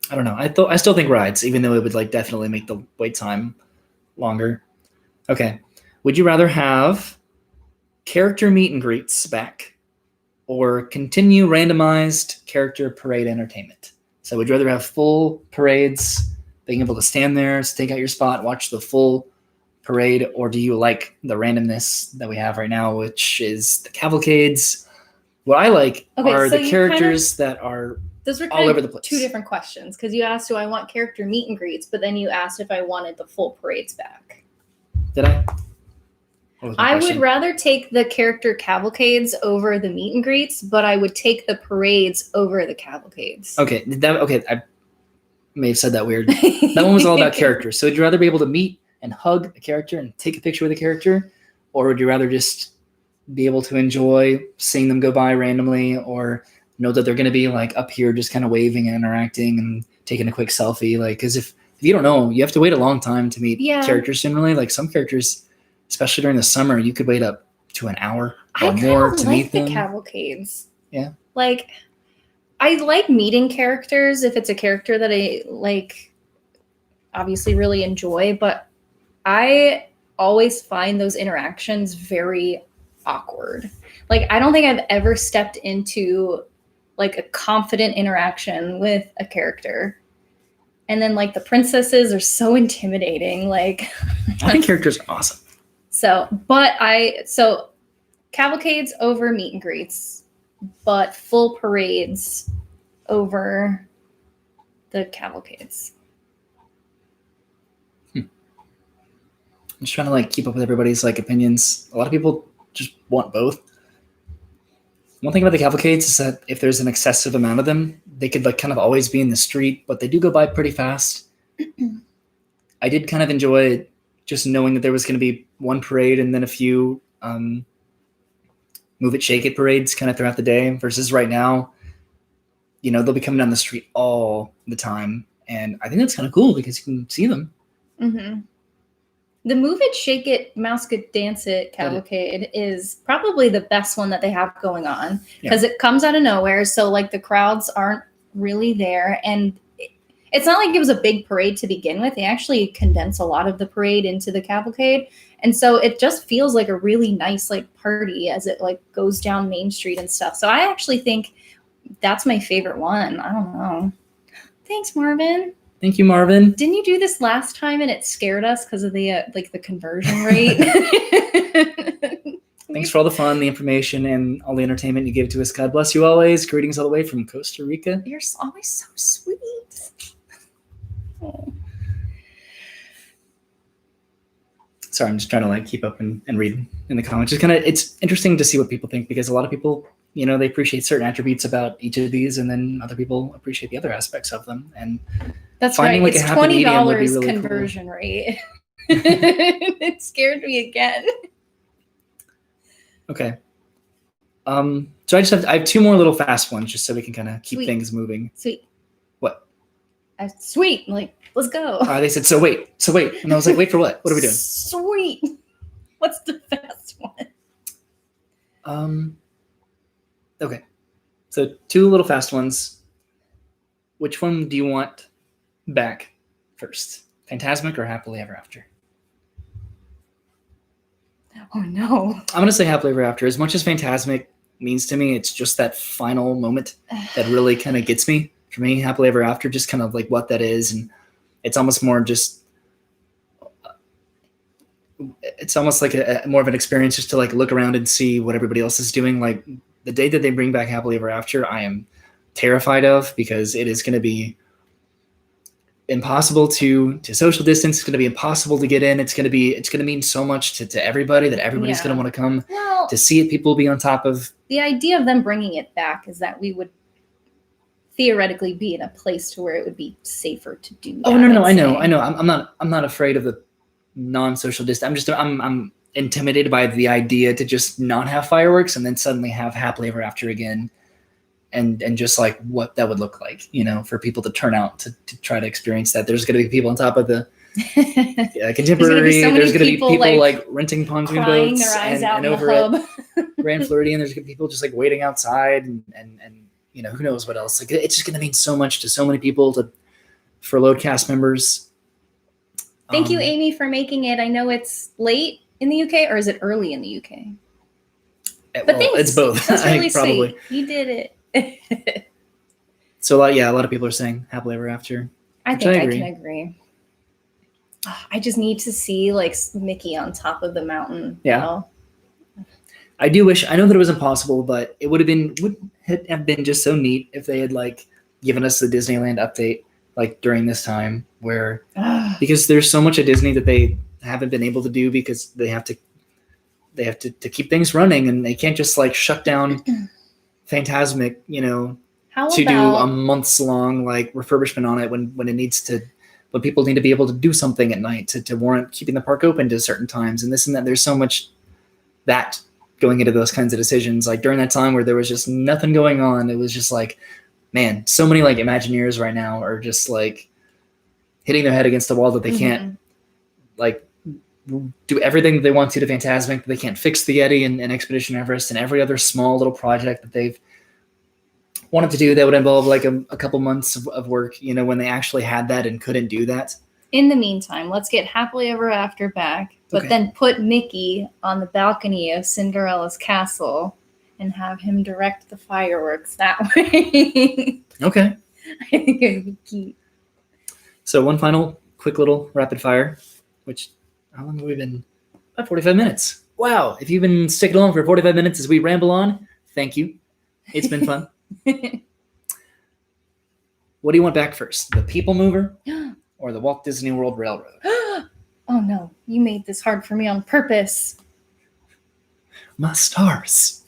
I don't know. I still think rides, even though it would like definitely make the wait time longer. Okay. Would you rather have character meet and greets back or continue randomized character parade entertainment? So would you rather have full parades, being able to stand there, stake out your spot, watch the full parade, or do you like the randomness that we have right now, which is the cavalcades? What I like are the characters that are those were all over the place. Two different questions, because you asked, do I want character meet and greets, but then you asked if I wanted the full parades back. Did I? I would rather take the character cavalcades over the meet and greets, but I would take the parades over the cavalcades. Okay, I may have said that weird. That one was all about characters. So would you rather be able to meet and hug a character and take a picture with a character, or would you rather just be able to enjoy seeing them go by randomly, or know that they're going to be like up here just kind of waving and interacting and taking a quick selfie? Like, because if you don't know, you have to wait a long time to meet characters generally. Like some characters, especially during the summer, you could wait up to an hour or more to meet them. I like the cavalcades. Yeah. Like, I like meeting characters if it's a character that I like, obviously really enjoy, but I always find those interactions very awkward. Like, I don't think I've ever stepped into like a confident interaction with a character. And then like the princesses are so intimidating. Like, I think characters are awesome. So cavalcades over meet and greets, but full parades over the cavalcades. I'm just trying to like keep up with everybody's like opinions. A lot of people just want both. One thing about the cavalcades is that if there's an excessive amount of them, they could like kind of always be in the street, but they do go by pretty fast. I did kind of enjoy just knowing that there was going to be one parade and then a few move it, shake it parades kind of throughout the day versus right now, they'll be coming down the street all the time. And I think that's kind of cool because you can see them. Mm-hmm. The Move It, Shake It, Mouse It, Dance It cavalcade is probably the best one that they have going on because it comes out of nowhere. So like the crowds aren't really there. And it's not like it was a big parade to begin with. They actually condense a lot of the parade into the cavalcade. And so it just feels like a really nice like party as it like goes down Main Street and stuff. So I actually think that's my favorite one. I don't know. Thanks, Marvin. Thank you, Marvin. Didn't you do this last time and it scared us because of the the conversion rate? Thanks for all the fun, the information, and all the entertainment you give to us. God bless you always. Greetings all the way from Costa Rica. You're always so sweet. Oh. Sorry, I'm just trying to like keep up and read in the comments. It's interesting to see what people think, because a lot of people, you know, they appreciate certain attributes about each of these, and then other people appreciate the other aspects of them. And That's finding right. like It's a happy medium would be $20 really conversion rate. It scared me again. Okay. So I have 2 more little fast ones just so we can kind of keep Sweet. things moving. Sweet. What? Sweet. Like, let's go. They said, so wait. And I was like, wait for what? What are we doing? Sweet. What's the fast one? Okay. So 2 little fast ones. Which one do you want back first? Phantasmic or Happily Ever After? Oh no. I'm going to say Happily Ever After. As much as Phantasmic means to me, it's just that final moment that really kind of gets me. For me, Happily Ever After, just kind of like what that is. And it's almost more just, it's almost like a more of an experience just to like look around and see what everybody else is doing. Like the day that they bring back Happily Ever After, I am terrified of, because it is going to be impossible to social distance. It's going to be impossible to get in. It's going to mean so much to everybody that everybody's going to want to come to see it. People will be on top of. The idea of them bringing it back is that we would theoretically be in a place to where it would be safer to do that. Oh no, I know. I'm not afraid of the non-social distance. I'm intimidated by the idea to just not have fireworks and then suddenly have Happily Ever After again. And just like what that would look like, you know, for people to turn out to try to experience that. There's going to be people on top of the Contemporary. There's going to be people like renting pontoon boats and over at Grand Floridian. There's going to be people just like waiting outside and you know, who knows what else. Like it's just going to mean so much to so many people, for load cast members. Thank you, Amy, for making it. I know it's late in the UK, or is it early in the UK? But thanks. It's both. That's really probably. Sweet. You did it. So a lot of people are saying Happily Ever After. I think I can agree. I just need to see like Mickey on top of the mountain. Yeah. Now. I do wish. I know that it was impossible, but it would have been just so neat if they had like given us the Disneyland update like during this time, where because there's so much at Disney that they haven't been able to do because they have to keep things running, and they can't just like shut down Phantasmic, you know, do a months long like refurbishment on it when it needs to, when people need to be able to do something at night to warrant keeping the park open to certain times and this and that. There's so much that going into those kinds of decisions. Like during that time where there was just nothing going on, it was just like, man, so many like Imagineers right now are just like hitting their head against the wall that they can't like do everything that they want to Phantasmic. They can't fix the Yeti and Expedition Everest and every other small little project that they've wanted to do that would involve like a couple months of work, you know, when they actually had that and couldn't do that. In the meantime, let's get Happily Ever After back, but then put Mickey on the balcony of Cinderella's castle and have him direct the fireworks that way. Okay. I think it would be cute. So one final quick little rapid fire, which how long have we been? About 45 minutes. Wow. If you've been sticking along for 45 minutes as we ramble on, thank you. It's been fun. What do you want back first? The People Mover or the Walt Disney World Railroad? Oh no, you made this hard for me on purpose. My stars.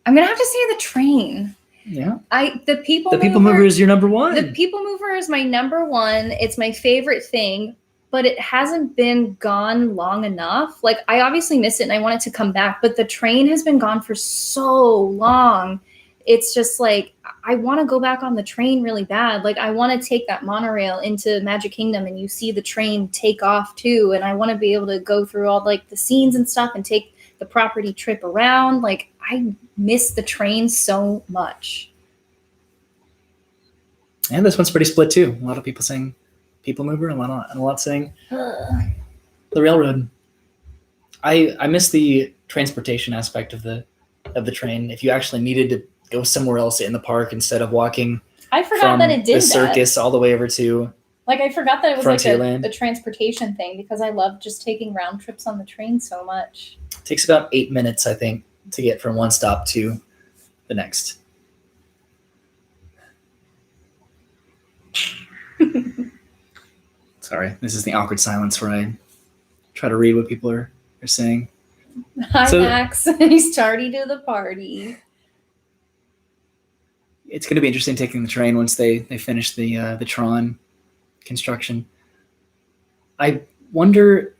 I'm going to have to say the train. Yeah. The People Mover is your number one. The People Mover is my number one. It's my favorite thing, but it hasn't been gone long enough. Like I obviously miss it and I want it to come back, but the train has been gone for so long. It's just like, I want to go back on the train really bad. Like I want to take that monorail into Magic Kingdom and you see the train take off too. And I want to be able to go through all like the scenes and stuff and take the property trip around. Like I miss the train so much. And this one's pretty split too. A lot of people saying People Mover and a lot saying the railroad. I miss the transportation aspect of the train. If you actually needed to go somewhere else in the park instead of walking I forgot that it did the circus all the way over to Like, I forgot that it was like Frontierland. a transportation thing because I love just taking round trips on the train so much. It takes about 8 minutes, I think, to get from one stop to the next. Sorry, this is the awkward silence where I try to read what people are saying. Hi, So- Max. He's tardy to the party. It's going to be interesting taking the train once they finish the Tron construction. I wonder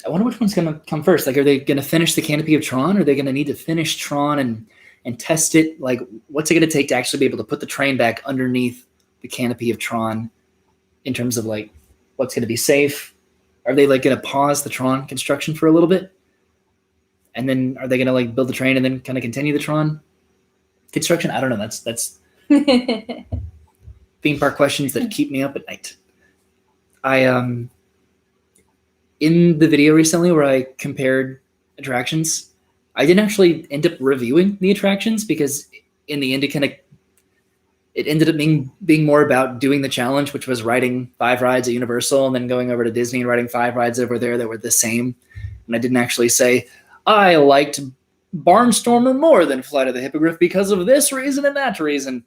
which one's going to come first. Like, are they going to finish the canopy of Tron? Or are they going to need to finish Tron and test it? Like, what's it going to take to actually be able to put the train back underneath the canopy of Tron in terms of like what's going to be safe? Are they like going to pause the Tron construction for a little bit? And then are they going to like build the train and then kind of continue the Tron construction? I don't know. That's theme park questions that keep me up at night. In the video recently where I compared attractions, I didn't actually end up reviewing the attractions because in the end it ended up being more about doing the challenge, which was riding 5 rides at Universal and then going over to Disney and riding 5 rides over there that were the same. And I didn't actually say, I liked Barnstormer more than Flight of the Hippogriff because of this reason and that reason.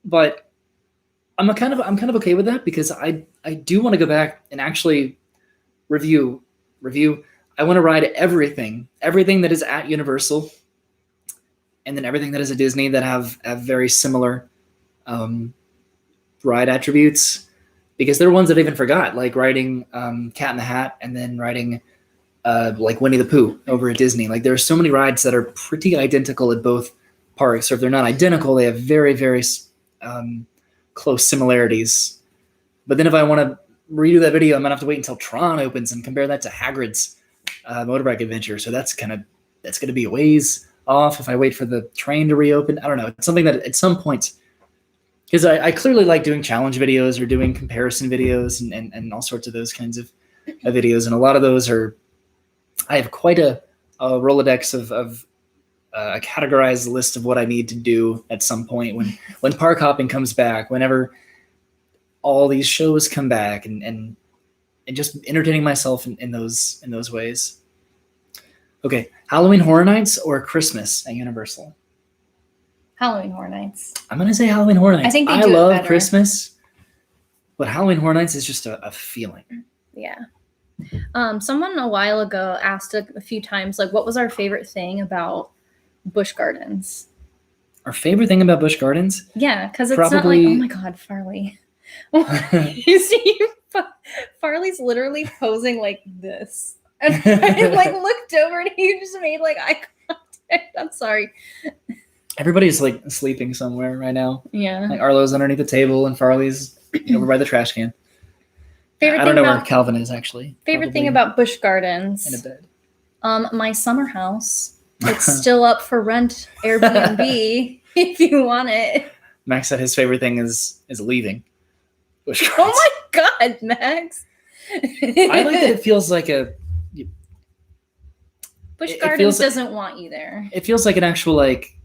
But I'm kind of okay with that because I do want to go back and actually review. I want to ride everything that is at Universal and then everything that is at Disney that have very similar ride attributes, because there are ones that I even forgot, like riding Cat in the Hat and then riding like Winnie the Pooh over at Disney. Like, there are so many rides that are pretty identical at both parks, or if they're not identical, they have very, very close similarities. But then if I want to redo that video, I'm gonna have to wait until Tron opens and compare that to Hagrid's motorbike adventure. So that's gonna be a ways off if I wait for the train to reopen. I don't know. It's something that at some point, because I clearly like doing challenge videos or doing comparison videos and all sorts of those kinds of videos. And a lot of those I have quite a Rolodex of a categorized list of what I need to do at some point when park hopping comes back, whenever all these shows come back, and just entertaining myself in those ways. Okay, Halloween Horror Nights or Christmas at Universal? Halloween Horror Nights. I'm gonna say Halloween Horror Nights. I think they I do it love better. Christmas, but Halloween Horror Nights is just a feeling. Yeah. Someone a while ago asked a few times, like, what was our favorite thing about Busch Gardens? Our favorite thing about Busch Gardens? Yeah, because it's Probably- not like, oh my God, Farley. You see, Farley's literally posing like this. And I like looked over and he just made like eye contact. I'm sorry. Everybody's like sleeping somewhere right now. Yeah. Like Arlo's underneath the table and Farley's over by the trash can. Favorite I don't thing know about where Calvin is actually. favorite thing Probably about Busch Gardens. in a bed. My summer house. It's still up for rent, Airbnb, if you want it. Max said his favorite thing is leaving Busch Gardens. Oh my God, Max. I like that it feels like Busch it Gardens feels- doesn't want you there. it feels like an actual like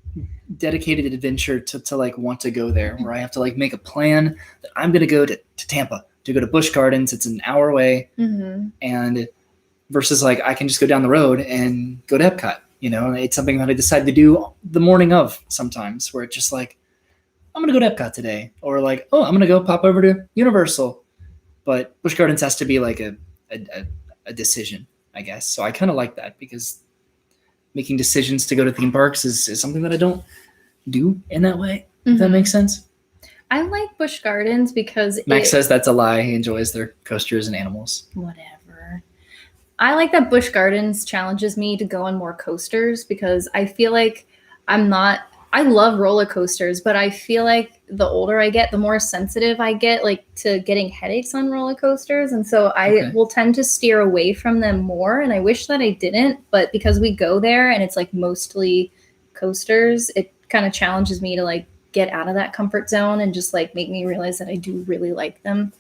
dedicated adventure to like want to go there, where I have to like make a plan that I'm gonna go to Tampa to go to Busch Gardens. It's an hour away, Mm-hmm. and versus like I can just go down the road and go to EPCOT. You know, it's something that I decide to do the morning of sometimes, where it's just like, I'm going to go to EPCOT today, or like, oh, I'm going to go pop over to Universal. But Busch Gardens has to be like a decision, I guess. So I kind of like that, because making decisions to go to theme parks is something that I don't do in that way. If that makes sense. I like Busch Gardens because Max says that's a lie. He enjoys their coasters and animals. whatever. I like that Busch Gardens challenges me to go on more coasters, because I feel like I love roller coasters, but I feel like the older I get, the more sensitive I get, like, to getting headaches on roller coasters. And so I will tend to steer away from them more. And I wish that I didn't, but because we go there and it's like mostly coasters, it kind of challenges me to like get out of that comfort zone and just like make me realize that I do really like them.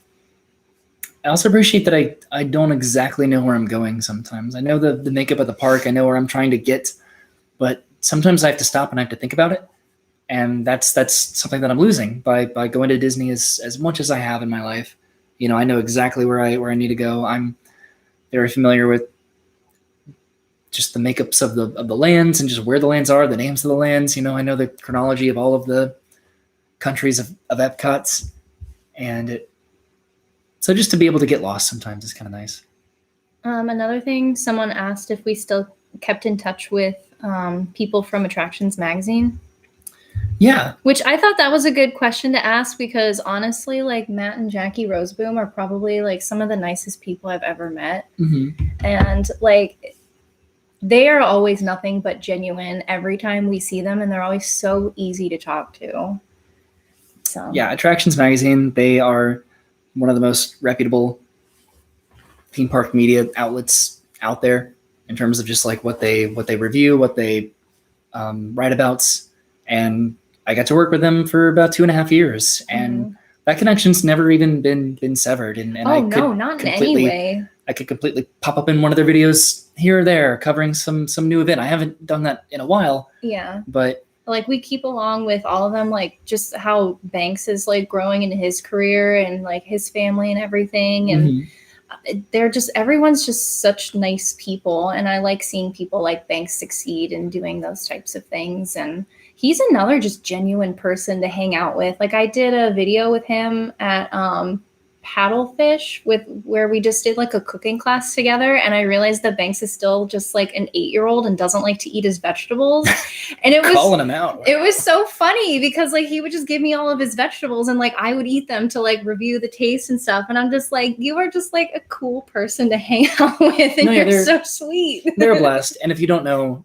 I also appreciate that I don't exactly know where I'm going sometimes. I know the makeup of the park. I know where I'm trying to get, but sometimes I have to stop and I have to think about it. And that's something that I'm losing by going to Disney as much as I have in my life. I know exactly where I need to go. I'm very familiar with just the makeups of the lands and just where the lands are, the names of the lands. I know the chronology of all of the countries of EPCOTs, and so just to be able to get lost sometimes is kind of nice. Another thing, someone asked if we still kept in touch with people from Attractions Magazine. Yeah. Which I thought that was a good question to ask, because honestly, like Matt and Jackie Roseboom are probably like some of the nicest people I've ever met. Mm-hmm. And like, they are always nothing but genuine every time we see them, and they're always so easy to talk to. So yeah, Attractions Magazine, they are one of the most reputable theme park media outlets out there in terms of just like what they review, what they write about. And I got to work with them for about 2.5 years, and that connection's never even been severed. And not in any way. I could completely pop up in one of their videos here or there covering some new event. I haven't done that in a while. Yeah. But like we keep along with all of them, like just how Banks is like growing into his career and like his family and everything. And they're just, everyone's just such nice people. And I like seeing people like Banks succeed in doing those types of things. And he's another just genuine person to hang out with. Like I did a video with him at Paddlefish where we just did like a cooking class together, and I realized that Banks is still just like an 8-year-old and doesn't like to eat his vegetables. And it was calling him out. It was so funny because like he would just give me all of his vegetables and like I would eat them to like review the taste and stuff. And I'm just like, you are just like a cool person to hang out with, and you're so sweet. They're a blast. And if you don't know,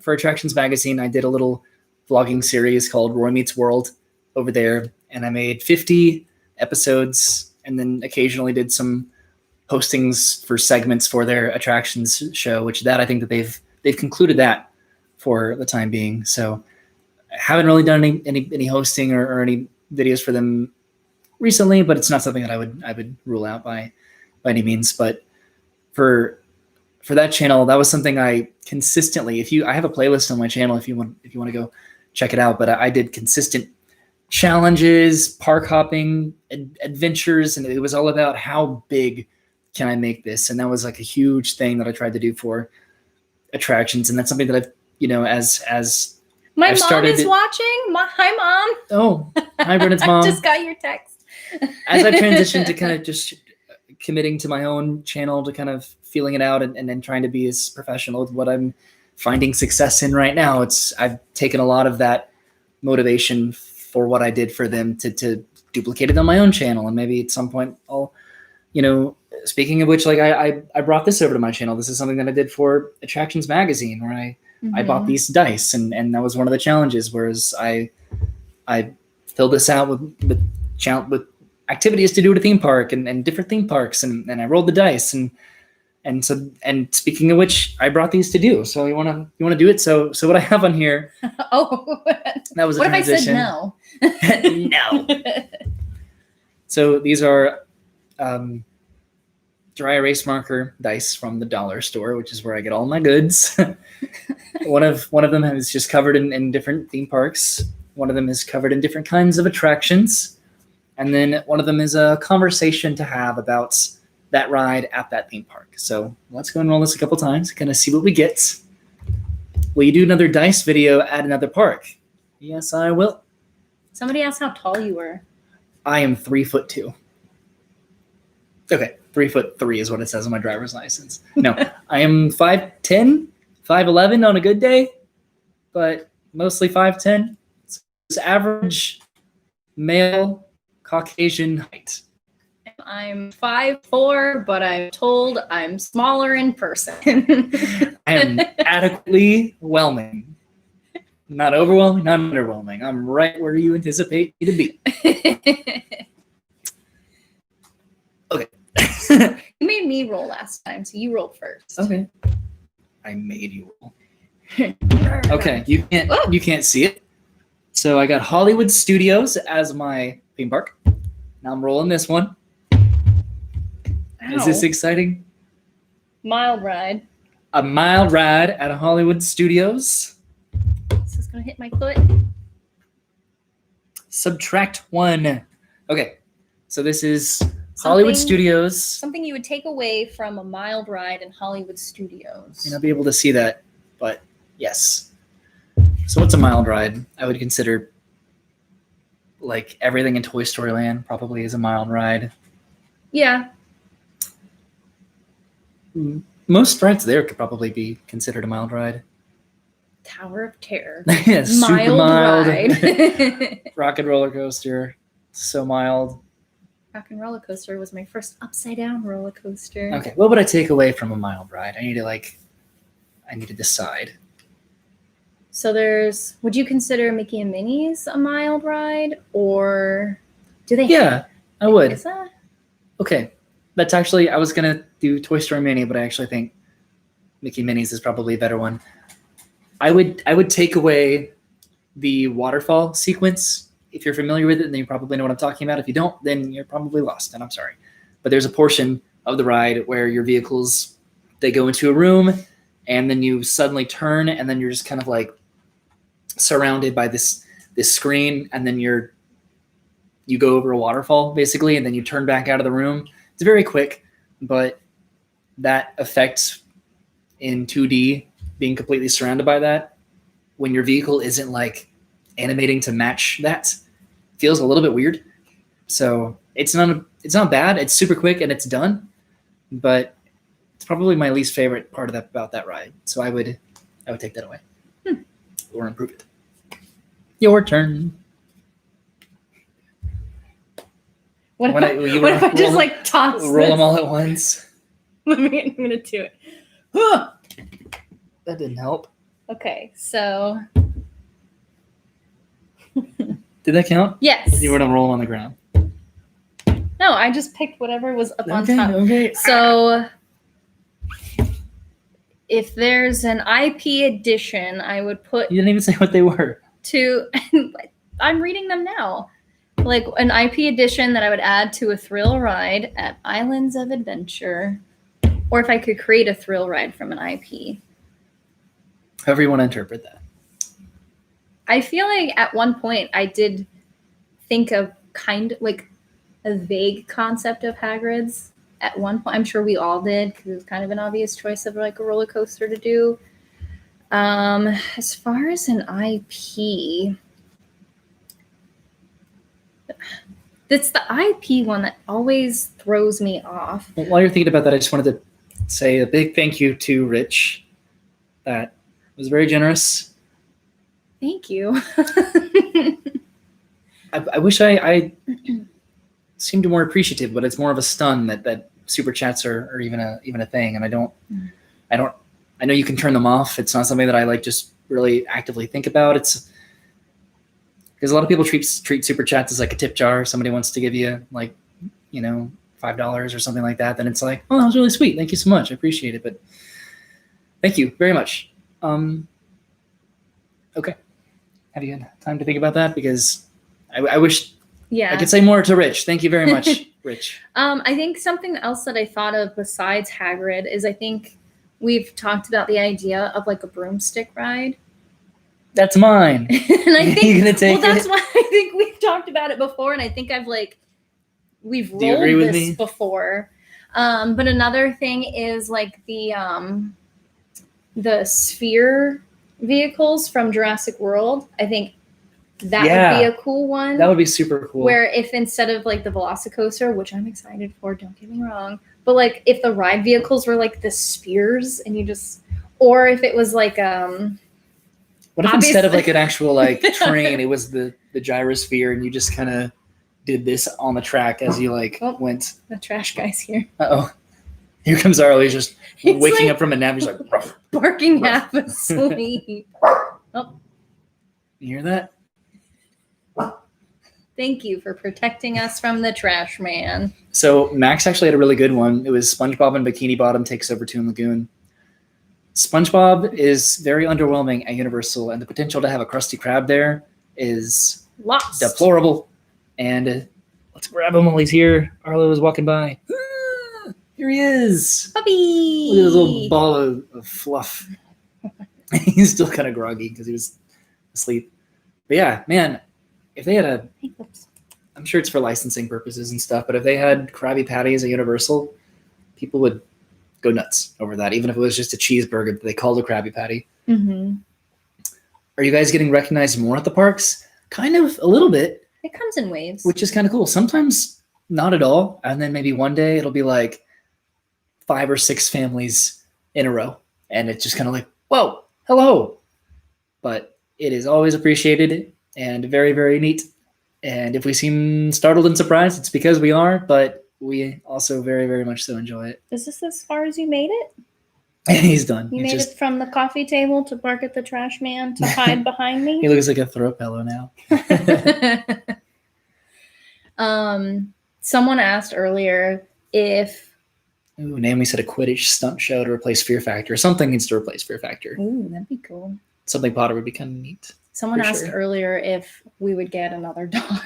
for Attractions Magazine, I did a little vlogging series called Roy Meets World over there, and I made 50 episodes. And then occasionally did some postings for segments for their attractions show, which I think that they've concluded that for the time being. So I haven't really done any hosting or any videos for them recently, but it's not something that I would rule out by any means. But for that channel, that was something I consistently, I have a playlist on my channel if you want to go check it out, but I did consistent challenges, park hopping, adventures, and it was all about how big can I make this, and that was like a huge thing that I tried to do for attractions, and that's something that I've as my mom is watching. Hi, Mom. Oh, hi, Brennan's mom. I just got your text. As I transitioned to kind of just committing to my own channel, to kind of feeling it out, and then trying to be as professional as what I'm finding success in right now, I've taken a lot of that motivation for what I did for them to duplicate it on my own channel. And maybe at some point I'll, speaking of which, like I brought this over to my channel. This is something that I did for Attractions Magazine, where I bought these dice, and that was one of the challenges, whereas I filled this out with activities to do at a theme park and different theme parks. And I rolled the dice and speaking of which, I brought these to do. So you want to do it? So what I have on here. Oh, that was a what transition. If I said no? No. So these are dry erase marker dice from the dollar store, which is where I get all my goods. One of them is just covered in different theme parks. One of them is covered in different kinds of attractions. And then one of them is a conversation to have about that ride at that theme park. So let's go and roll this a couple times, kind of see what we get. Will you do another dice video at another park? Yes, I will. Somebody asked how tall you were. I am 3'2". Okay, 3'3" is what it says on my driver's license. No, I am 5'10", 5'11" on a good day, but mostly 5'10". It's average male Caucasian height. I'm 5'4", but I'm told I'm smaller in person. I am adequately whelming. Not overwhelming, not underwhelming. I'm right where you anticipate me to be. Okay. You made me roll last time, so you roll first. Okay. I made you roll. Okay, you can't see it. So I got Hollywood Studios as my theme park. Now I'm rolling this one. Ow. Is this exciting? Mild ride. A mild ride at a Hollywood Studios. Is this gonna hit my foot? Subtract 1. Okay, so this is Hollywood Something- Studios. Something you would take away from a mild ride in Hollywood Studios. You'll not be able to see that, but yes. So what's a mild ride? I would consider like everything in Toy Story Land probably is a mild ride. Yeah. Most rides there could probably be considered a mild ride. Tower of Terror. Yeah, super mild. ride. Rock and roller coaster, so mild. Rock and roller coaster was my first upside down roller coaster. Okay, what would I take away from a mild ride? I need to decide. So would you consider Mickey and Minnie's a mild ride, or do they? Yeah, I would. Is that? Okay, that's actually, I was gonna do Toy Story Mini, but I actually think Mickey Minnie's is probably a better one. I would take away the waterfall sequence. If you're familiar with it, then you probably know what I'm talking about. If you don't, then you're probably lost, and I'm sorry. But there's a portion of the ride where your vehicles, they go into a room, and then you suddenly turn, and then you're just kind of like surrounded by this screen, and then you go over a waterfall basically, and then you turn back out of the room. It's very quick, but that effect in 2D, being completely surrounded by that, when your vehicle isn't like animating to match that, feels a little bit weird. So it's not bad. It's super quick and it's done, but it's probably my least favorite part of about that ride. So I would take that away or improve it. Your turn. What if, When what if I just like toss roll them this? all at once? I'm gonna do it. Huh. That didn't help. Okay, so Did that count? yes. You were gonna roll them on the ground. No, I just picked whatever was up on Okay, top. okay. So if there's an IP edition, I would put You didn't even say what they were. I'm reading them now. Like an IP edition that I would add to a thrill ride at Islands of Adventure. Or if I could create a thrill ride from an IP. However you want to interpret that. I feel like at one point I did think of kind of like a vague concept of Hagrid's at one point. I'm sure we all did because it was kind of an obvious choice of like a roller coaster to do. As far as an IP, it's the IP one that always throws me off. Well, while you're thinking about that, I just wanted to say a big thank you to Rich. That was very generous. Thank you. I wish I seemed more appreciative, but it's more of a stun that super chats are even a thing, and I don't. I know you can turn them off. It's not something that I like just really actively think about. It's because a lot of people treat super chats as like a tip jar. If somebody wants to give you like, $5 or something like that, then it's like, oh, that was really sweet. Thank you so much. I appreciate it. But thank you very much. Okay. Have you had time to think about that? Because I wish I could say more to Rich. Thank you very much, Rich. I think something else that I thought of besides Hagrid is I think we've talked about the idea of like a broomstick ride. That's mine. And I think You're gonna take that's it? why I think we've talked about it before, and I think we've Do you agree rolled with this me? before. But another thing is like the sphere vehicles from Jurassic World. I think that would be a cool one. That would be super cool. Where if instead of like the Velocicoaster, which I'm excited for, don't get me wrong, but like if the ride vehicles were like the spheres and or if it was like what if instead of like an actual like train, it was the gyrosphere, and you just kind of did this on the track as you went? The trash guy's here. Uh-oh. Here comes Arlie, just He's waking like- up from a nap. He's like, ruff. Barking half asleep. Oh, You hear that? thank you for protecting us from the trash man. So Max actually had a really good one. It was SpongeBob and Bikini Bottom takes over Toon Lagoon. SpongeBob is very underwhelming at Universal, and the potential to have a Krusty Krab there is Lost. deplorable. And let's grab him while he's here. Arlo is walking by. Ah, here he is. Puppy. Look at this little ball of fluff. He's still kind of groggy because he was asleep. But yeah, man, if they had a, Hiccups. I'm sure it's for licensing purposes and stuff, but if they had Krabby Patties at Universal, people would go nuts over that, even if it was just a cheeseburger that they called a Krabby Patty. Mm-hmm. Are you guys getting recognized more at the parks? Kind of, a little bit, It comes in waves. which is kind of cool. Sometimes not at all, and then maybe one day it'll be like 5 or 6 families in a row, and it's just kind of like, whoa, hello. But it is always appreciated and very, very neat. And if we seem startled and surprised, it's because we are, but we also very, very much so enjoy it. Is this as far as you made it? And he's done. You He made just, it from the coffee table to bark at the trash man to hide behind he me? looks like a throw pillow now. Someone asked earlier if... Ooh, Naomi said a Quidditch stunt show to replace Fear Factor. Something needs to replace Fear Factor. Ooh, that'd be cool. Something Potter would be kind of neat. Someone For asked sure. earlier if we would get another dog.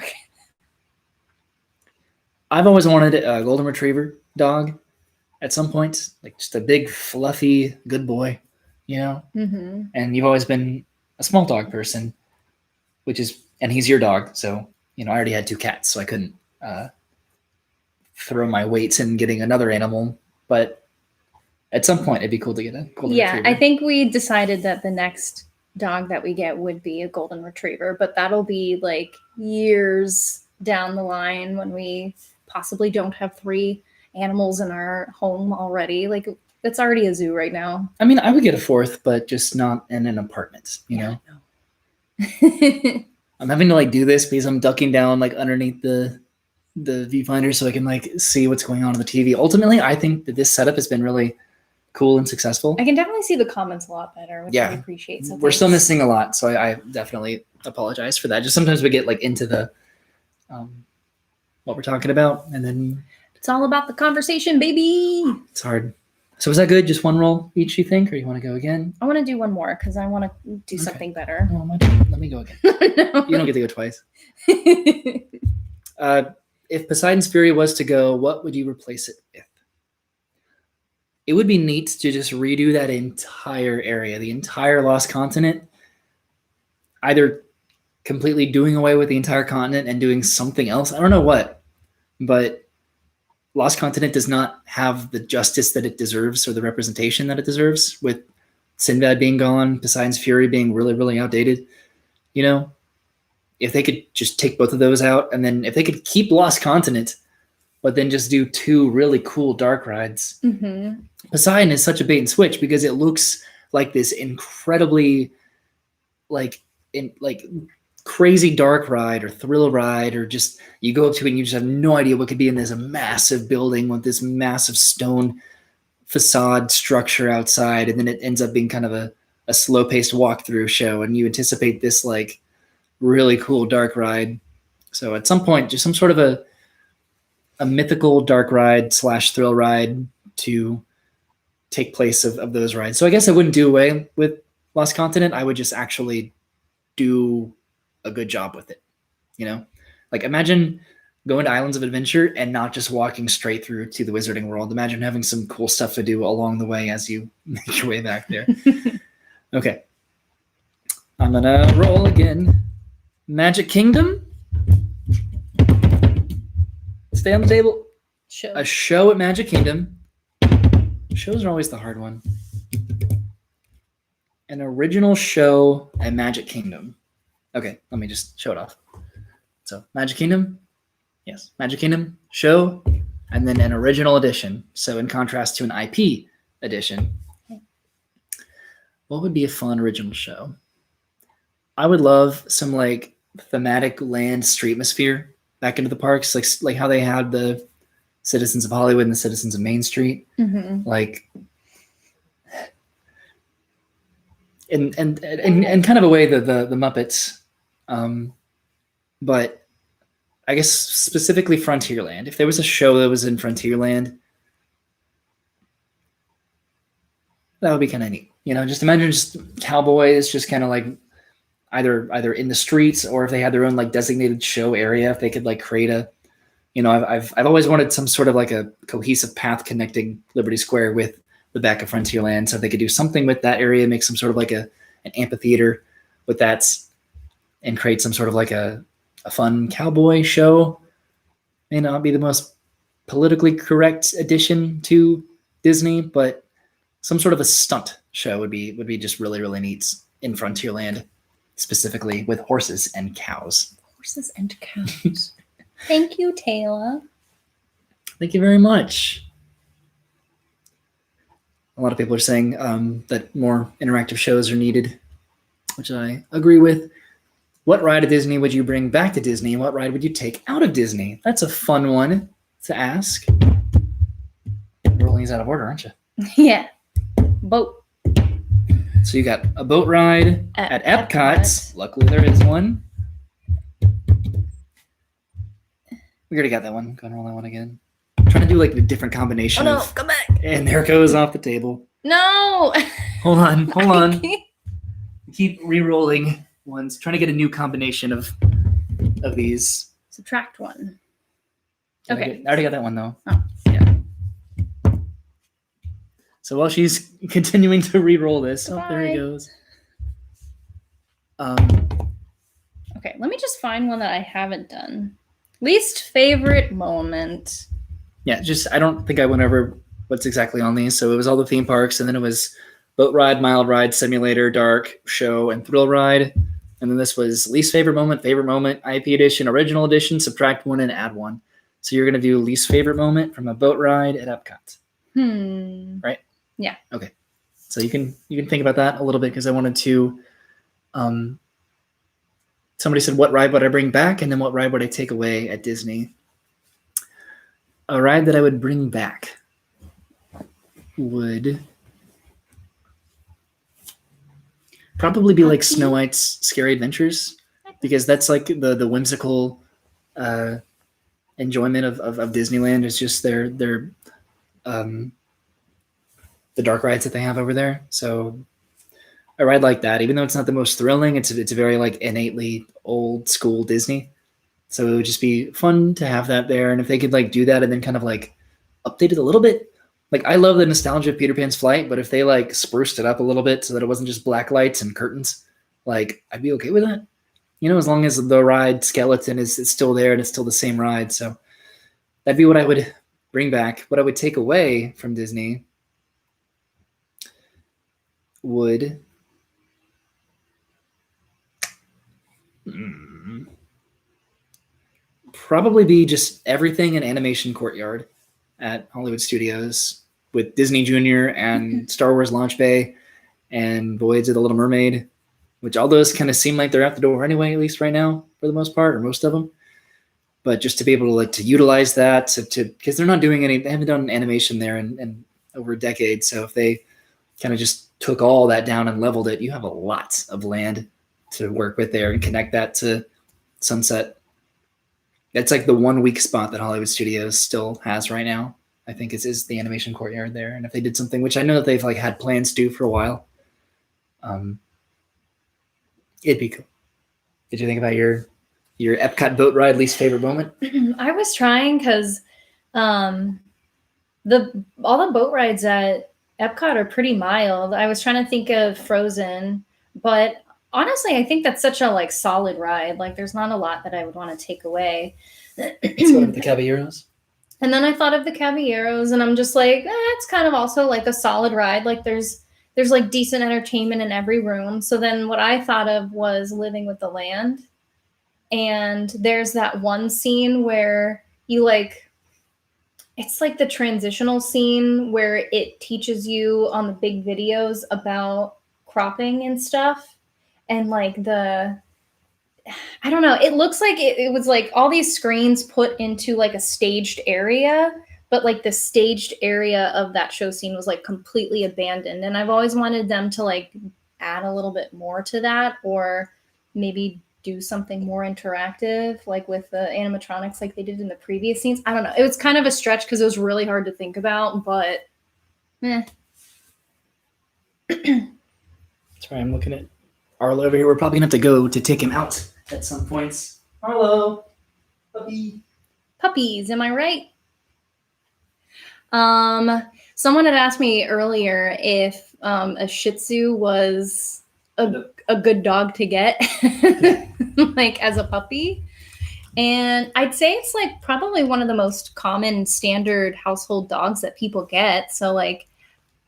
I've always wanted a golden retriever dog at some point, like just a big, fluffy, good boy, you know? Mm-hmm. And you've always been a small dog person, and he's your dog. So, I already had 2 cats, so I couldn't throw my weight in getting another animal. But at some point, it'd be cool to get a golden retriever. I think we decided that the next dog that we get would be a golden retriever, but that'll be like years down the line when we possibly don't have 3 animals in our home already. Like, it's already a zoo right now. I mean, I would get a 4th, but just not in an apartment, you know? I'm having to do this because I'm ducking down underneath the viewfinder so I can see what's going on the TV. Ultimately, I think that this setup has been really cool and successful. I can definitely see the comments a lot better, which I appreciate. So We're still thanks. missing a lot, so I definitely apologize for that. Just sometimes we get into the what we're talking about, and then It's all about the conversation, baby. it's hard. So was that good? Just one roll each, you think, or you want to go again? I want to do one more because I want to do Okay. something better. Oh, my turn. Let me go again. You don't get to go twice. If Poseidon's Fury was to go, what would you replace it with? It would be neat to just redo that entire area, the entire Lost Continent, either completely doing away with the entire continent and doing something else. I don't know what, but Lost Continent does not have the justice that it deserves or the representation that it deserves, with Sinbad being gone, Poseidon's Fury being really, really outdated. If they could just take both of those out, and then if they could keep Lost Continent, but then just do 2 really cool dark rides. Mm-hmm. Poseidon is such a bait and switch because it looks like this incredibly crazy dark ride or thrill ride, or just you go up to it and you just have no idea what could be in this massive building with this massive stone facade structure outside, and then it ends up being kind of a slow-paced walkthrough show, and you anticipate this really cool dark ride. So at some point, just some sort of a mythical dark ride / thrill ride to take place of those rides. So I guess I wouldn't do away with Lost Continent. I would just actually do a good job with it. Imagine going to Islands of Adventure and not just walking straight through to the Wizarding World. Imagine having some cool stuff to do along the way as you make your way back there. Okay. I'm going to roll again. Magic Kingdom. Stay on the table. Show. A show at Magic Kingdom. Shows are always the hard one. An original show at Magic Kingdom. Okay, let me just show it off. So, Magic Kingdom. Yes, Magic Kingdom show, and then an original edition. So, in contrast to an IP edition, what would be a fun original show? I would love some thematic land streetmosphere back into the parks, like how they had the Citizens of Hollywood and the Citizens of Main Street, Mm-hmm. And kind of a way the Muppets, but I guess specifically Frontierland. If there was a show that was in Frontierland, that would be kind of neat. Just imagine just cowboys just kind of either in the streets, or if they had their own designated show area, if they could create a, I've always wanted some sort of a cohesive path connecting Liberty Square with the back of Frontierland. So if they could do something with that area, make some sort of an amphitheater with that, and create some sort of a fun cowboy show. May not be the most politically correct addition to Disney, but some sort of a stunt show would be just really, really neat in Frontierland, specifically with horses and cows. Horses and cows. Thank you, Taylor. Thank you very much. A lot of people are saying that more interactive shows are needed, which I agree with. What ride at Disney would you bring back to Disney, and what ride would you take out of Disney? That's a fun one to ask. You're rolling these out of order, aren't you? Yeah. Boat. So you got a boat ride at EPCOT. EPCOT. Luckily, there is one. We already got that one. Go and roll that one again. I'm trying to do like a different combination. Oh no, come back. And there it goes off the table. No. Hold on. Keep re-rolling ones. Trying to get a new combination of these. Subtract one. I Okay. already got that one though. Oh. Yeah. So while she's continuing to re-roll this, there Bye. he goes. Okay, let me just find one that I haven't done. Least favorite moment. Yeah, I don't think I went over what's exactly on these. So it was all the theme parks, and then it was boat ride, mild ride, simulator, dark, show, and thrill ride. And then this was least favorite moment, IP edition, original edition, subtract one and add one. So you're going to do least favorite moment from a boat ride at Epcot. Right? Yeah. Okay. So you can think about that a little bit, because I wanted to somebody said, what ride would I bring back? And then what ride would I take away at Disney? A ride that I would bring back would probably be like Snow White's Scary Adventures, because that's like the whimsical enjoyment of Disneyland is just their the dark rides that they have over there. So a ride like that, even though it's not the most thrilling, it's a very like innately old school Disney. So it would just be fun to have that there. And if they could like do that and then kind of like update it a little bit. Like I love the nostalgia of Peter Pan's Flight, but if they like spruced it up a little bit so that it wasn't just black lights and curtains, like I'd be okay with that. You know, as long as the ride skeleton is still there and it's still the same ride. So that'd be what I would bring back. What I would take away from Disney would probably be just everything in Animation Courtyard at Hollywood Studios with Disney Junior and Star Wars Launch Bay and Voyage of the Little Mermaid, which all those kind of seem like they're out the door anyway, at least right now, for the most part, or most of them. But just to be able to like to utilize that to because they're not doing they haven't done animation there in over a decade. So if they kind of just took all that down and leveled it, you have a lot of land to work with there and connect that to Sunset. That's like the one weak spot that Hollywood Studios still has right now. I think is the Animation Courtyard there. And if they did something, which I know that they've like had plans to do for a while, it'd be cool. Did you think about your Epcot boat ride least favorite moment? I was trying because all the boat rides at Epcot are pretty mild. I was trying to think of Frozen, but honestly, I think that's such a like solid ride. Like there's not a lot that I would want to take away. Let's go with the Caballeros. And then I thought of the Caballeros, and I'm just like, it's kind of also like a solid ride. Like there's like decent entertainment in every room. So then what I thought of was Living with the Land. And there's that one scene where you like, it's like the transitional scene where it teaches you on the big videos about cropping and stuff. And like I don't know, it looks like it was like all these screens put into like a staged area, but like the staged area of that show scene was like completely abandoned. And I've always wanted them to like add a little bit more to that, or maybe do something more interactive, like with the animatronics like they did in the previous scenes. I don't know. It was kind of a stretch because it was really hard to think about, but That's right. I'm looking at Arlo over here. We're probably gonna have to go to take him out at some points. Arlo, puppy. Puppies, am I right? Someone had asked me earlier if a Shih Tzu was a good dog to get, like as a puppy. And I'd say it's like probably one of the most common standard household dogs that people get. So like,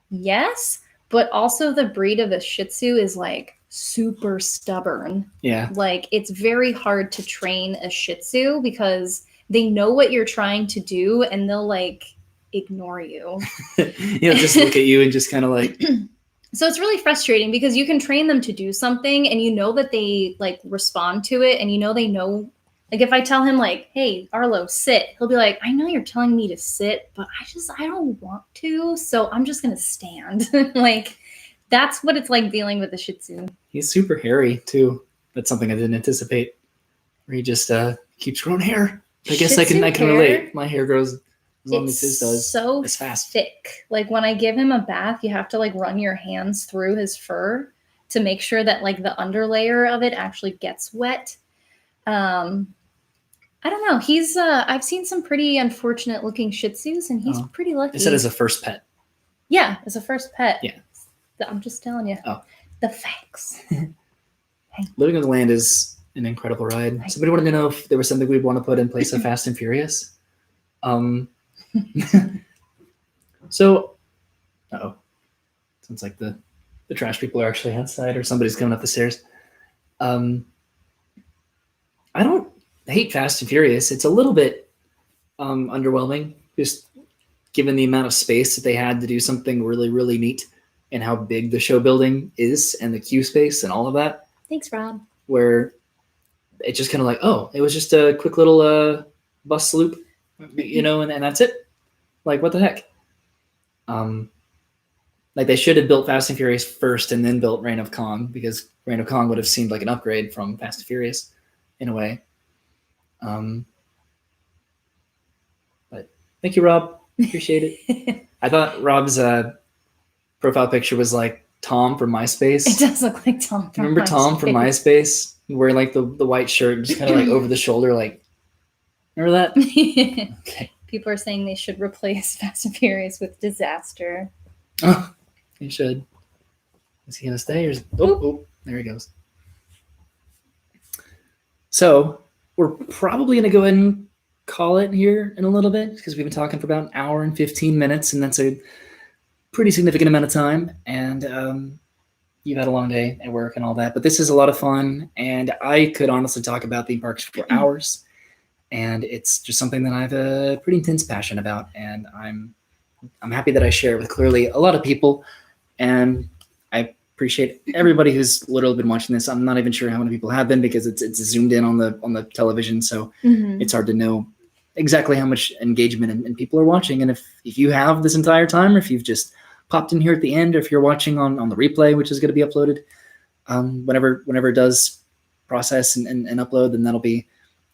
yes, but also the breed of a Shih Tzu is like super stubborn. Yeah. Like it's very hard to train a Shih Tzu because they know what you're trying to do and they'll like ignore you. Just look at you and just kind of like. So it's really frustrating because you can train them to do something and you know that they like respond to it and you know they know. Like if I tell him like, hey, Arlo, sit, he'll be like, I know you're telling me to sit, but I don't want to. So I'm just going to stand. Like that's what it's like dealing with the Shih Tzu. He's super hairy too. That's something I didn't anticipate. Where he just keeps growing hair. I guess I can relate. My hair grows as long as his does. So it's fast. Thick. Like when I give him a bath, you have to like run your hands through his fur to make sure that like the underlayer of it actually gets wet. I don't know. He's I've seen some pretty unfortunate looking Shih Tzus and he's pretty lucky. They said as a first pet. Yeah, as a first pet. Yeah. I'm just telling you. Oh. The facts. Living on the Land is an incredible ride. Somebody wanted to know if there was something we'd want to put in place of Fast and Furious. So, sounds like the trash people are actually outside or somebody's coming up the stairs. I don't hate Fast and Furious. It's a little bit underwhelming, just given the amount of space that they had to do something really, really neat and how big the show building is and the queue space and all of that. Thanks, Rob. Where it's just kind of like, it was just a quick little bus loop, and that's it. Like, what the heck? Like they should have built Fast and Furious first and then built Reign of Kong, because Reign of Kong would have seemed like an upgrade from Fast and Furious in a way. But thank you, Rob. Appreciate it. I thought Rob's profile picture was like Tom from MySpace. It does look like Tom from Remember Tom from MySpace? Wearing like the white shirt, just kind of like over the shoulder, like, remember that? Okay. People are saying they should replace Fast and Furious with Disaster. Oh, he should. Is he going to stay? Or there he goes. So we're probably going to go ahead and call it here in a little bit because we've been talking for about an hour and 15 minutes, and that's a pretty significant amount of time. And you've had a long day at work and all that, but this is a lot of fun, and I could honestly talk about theme parks for hours. And it's just something that I have a pretty intense passion about, and I'm happy that I share it with clearly a lot of people, and I appreciate everybody who's literally been watching this. I'm not even sure how many people have been because it's zoomed in on the television, so it's hard to know exactly how much engagement and people are watching. And if you have this entire time, or if you've just popped in here at the end, or if you're watching on the replay, which is going to be uploaded whenever it does process and upload, then that'll be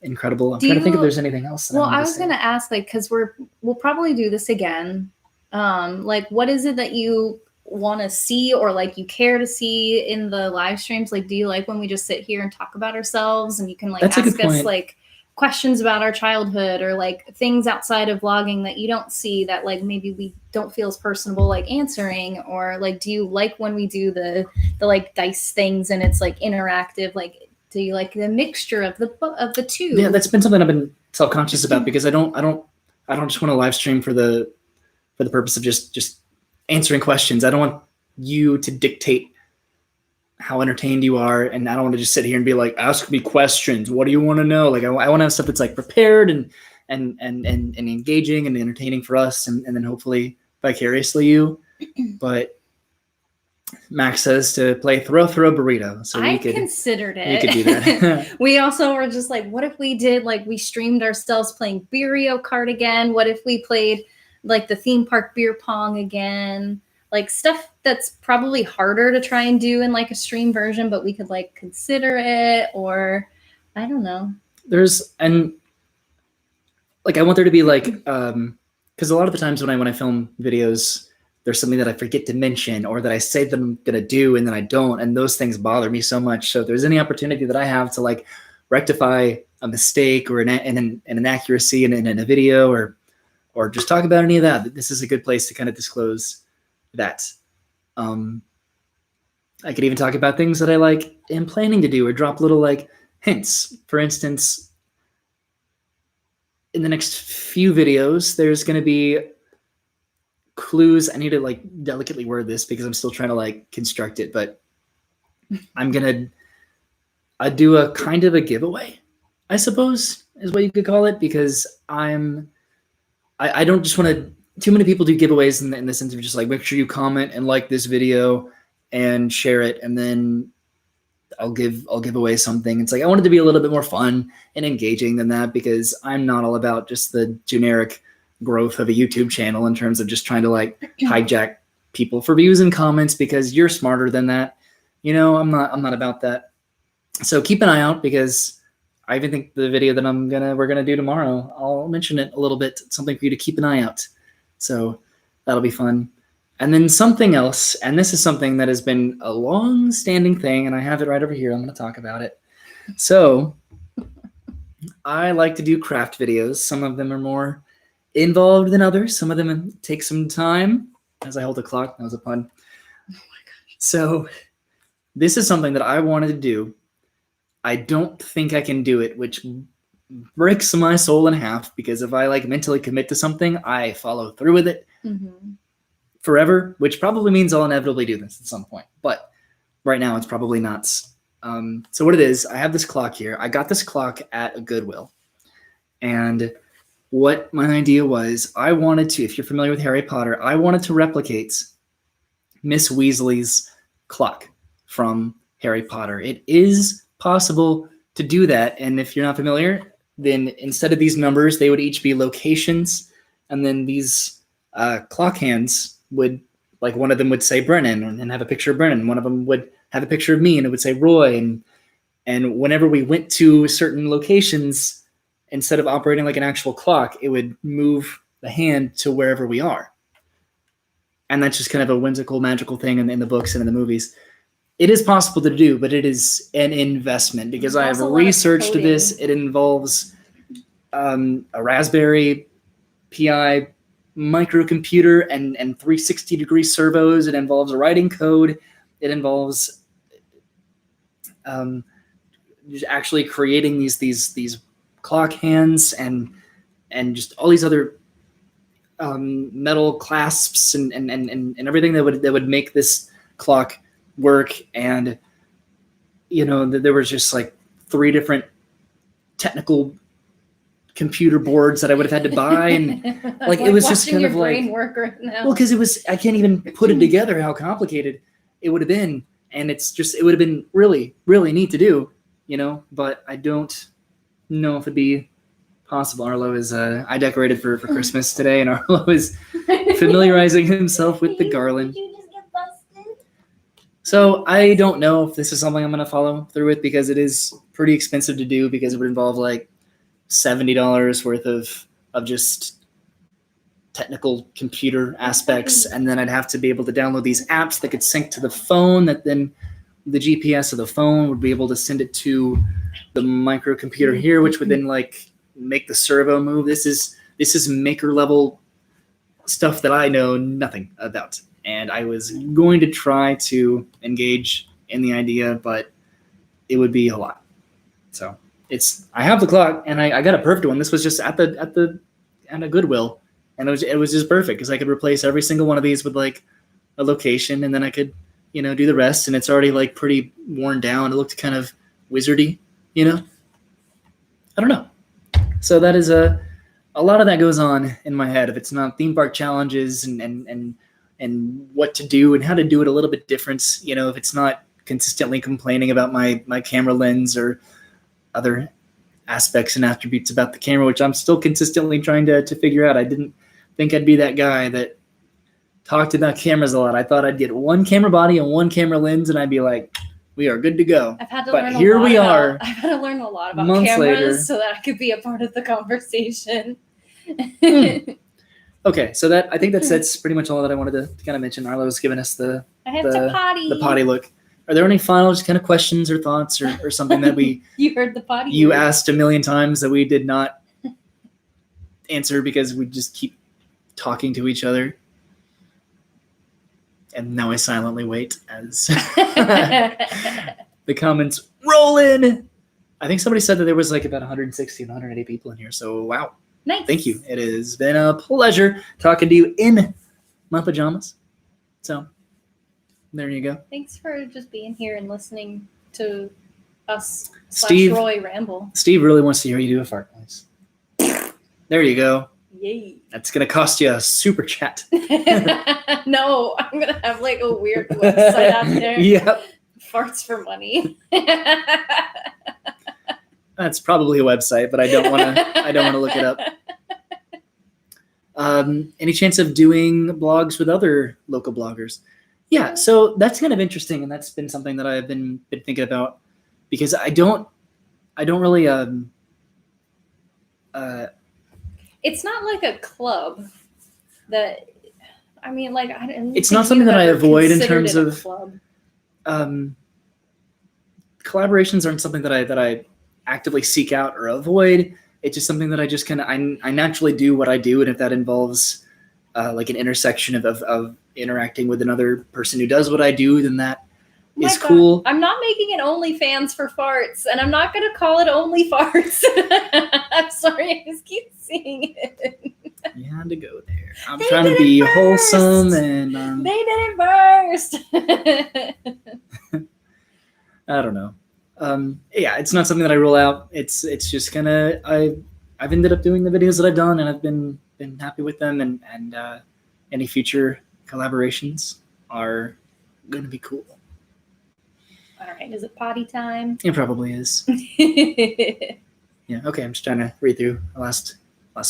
incredible. I'm trying to think if there's anything else. Well, I was going to ask, like, because we'll probably do this again. Like, what is it that you want to see, or like you care to see in the live streams? Like, do you like when we just sit here and talk about ourselves, and you can like ask us like questions about our childhood, or like things outside of vlogging that you don't see that like maybe we don't feel as personable like answering? Or like, do you like when we do the like dice things and it's like interactive? Like, do you like the mixture of the two? Yeah, that's been something I've been self-conscious about, because I don't just want to live stream for the purpose of just answering questions. I don't want you to dictate how entertained you are, and I don't want to just sit here and be like, ask me questions. What do you want to know? Like, I want to have stuff that's like prepared and engaging and entertaining for us, and then hopefully vicariously you. But Max says to play throw a burrito. So I considered it. We could do that. We also were just like, what if we did like we streamed ourselves playing Beerio Kart again? What if we played like the theme park beer pong again? Like stuff that's probably harder to try and do in like a stream version, but we could like consider it, or I don't know. And like I want there to be like because a lot of the times when I film videos, there's something that I forget to mention, or that I say that I'm going to do and then I don't. And those things bother me so much. So if there's any opportunity that I have to like rectify a mistake or an inaccuracy in a video, or just talk about any of that, this is a good place to kind of disclose that. I could even talk about things that I like am planning to do, or drop little like hints. For instance, in the next few videos, there's going to be clues. I need to like delicately word this because I'm still trying to like construct it, but I'm going to do a kind of a giveaway, I suppose is what you could call it, because I don't just want to, too many people do giveaways in the sense of just like, make sure you comment and like this video and share it. And then I'll give away something. It's like, I want it to be a little bit more fun and engaging than that, because I'm not all about just the generic growth of a YouTube channel in terms of just trying to like hijack people for views and comments because you're smarter than that. You know, I'm not about that. So keep an eye out, because I even think the video that we're gonna do tomorrow, I'll mention it a little bit, something for you to keep an eye out. So that'll be fun. And then something else, and this is something that has been a long-standing thing, and I have it right over here. I'm going to talk about it. So I like to do craft videos. Some of them are more involved than others. Some of them take some time. As I hold the clock, that was a pun. Oh my gosh. So this is something that I wanted to do. I don't think I can do it, which breaks my soul in half, because if I like mentally commit to something, I follow through with it. Mm-hmm. Forever, which probably means I'll inevitably do this at some point, but right now it's probably not. So what it is, I have this clock here. I got this clock at a Goodwill, and what my idea was, I wanted to, if you're familiar with Harry Potter, I wanted to replicate Miss Weasley's clock from Harry Potter. It is possible to do that, and if you're not familiar, then instead of these numbers, they would each be locations, and then these clock hands would, like, one of them would say Brennan and have a picture of Brennan. One of them would have a picture of me and it would say Roy. And whenever we went to certain locations, instead of operating like an actual clock, it would move the hand to wherever we are. And that's just kind of a whimsical, magical thing in the books and in the movies. It is possible to do, but it is an investment, because I have researched this. It involves a Raspberry Pi microcomputer and 360-degree servos. It involves writing code. It involves just actually creating these clock hands and just all these other metal clasps and everything that would make this clock work. And you know, there was just like 3 different technical computer boards that I would have had to buy, and like it was just kind of like brain work right now. Well, because I can't even put it together how complicated it would have been, and it would have been really, really neat to do, you know, but I don't know if it'd be possible. Arlo is I decorated for Christmas today, and Arlo is familiarizing himself with the garland. Did you just get busted? So I don't know if this is something I'm going to follow through with, because it is pretty expensive to do, because it would involve like $70 worth of just technical computer aspects, and then I'd have to be able to download these apps that could sync to the phone, that then the GPS of the phone would be able to send it to the microcomputer here, which would then like make the servo move. This is maker level stuff that I know nothing about, and I was going to try to engage in the idea, but it would be a lot. So I have the clock, and I got a perfect one. This was just at a Goodwill, and it was just perfect, because I could replace every single one of these with like a location, and then I could, you know, do the rest. And it's already like pretty worn down. It looked kind of wizardy, you know. I don't know. So that is a lot of that goes on in my head. If it's not theme park challenges and what to do and how to do it a little bit different, you know, if it's not consistently complaining about my camera lens or other aspects and attributes about the camera, which I'm still consistently trying to figure out. I didn't think I'd be that guy that talked about cameras a lot. I thought I'd get one camera body and one camera lens, and I'd be like, we are good to go. I've had to learn a lot about cameras later, so that I could be a part of the conversation. Okay, so I think that's pretty much all that I wanted to kind of mention. Arlo's given us the potty look. Are there any final just kind of questions or thoughts or something that you heard the potty you asked a million times that we did not answer because we just keep talking to each other? And now I silently wait as the comments roll in. I think somebody said that there was like about 160 and 180 people in here. So wow. Nice. Thank you. It has been a pleasure talking to you in my pajamas. So there you go. Thanks for just being here and listening to us Steve- / Roy ramble. Steve really wants to hear you do a fart noise. There you go. Yay. That's going to cost you a super chat. No, I'm going to have like a weird website out there. Yep. Farts for money. That's probably a website, but I don't want to look it up. Any chance of doing blogs with other local bloggers? Yeah, so that's kind of interesting, and that's been something that I've been thinking about, because I don't really It's not like a club that, I mean, like, I don't. It's not something that I avoid in terms of of club. Collaborations aren't something that I actively seek out or avoid. It's just something that I just kind of I naturally do what I do, and if that involves like an intersection of interacting with another person who does what I do, then that is God. cool. I'm not making an OnlyFans for farts, and I'm not going to call it Only Farts. I'm sorry, I just keep seeing it. You had to go there. I'm They trying to did be it first. wholesome, and They did it first. I don't know. Yeah, it's not something that I rule out. It's just kind of I've ended up doing the videos that I've done, and I've been happy with them, and any future collaborations are going to be cool. All right, is it potty time? It probably is. Yeah. Okay. I'm just trying to read through the last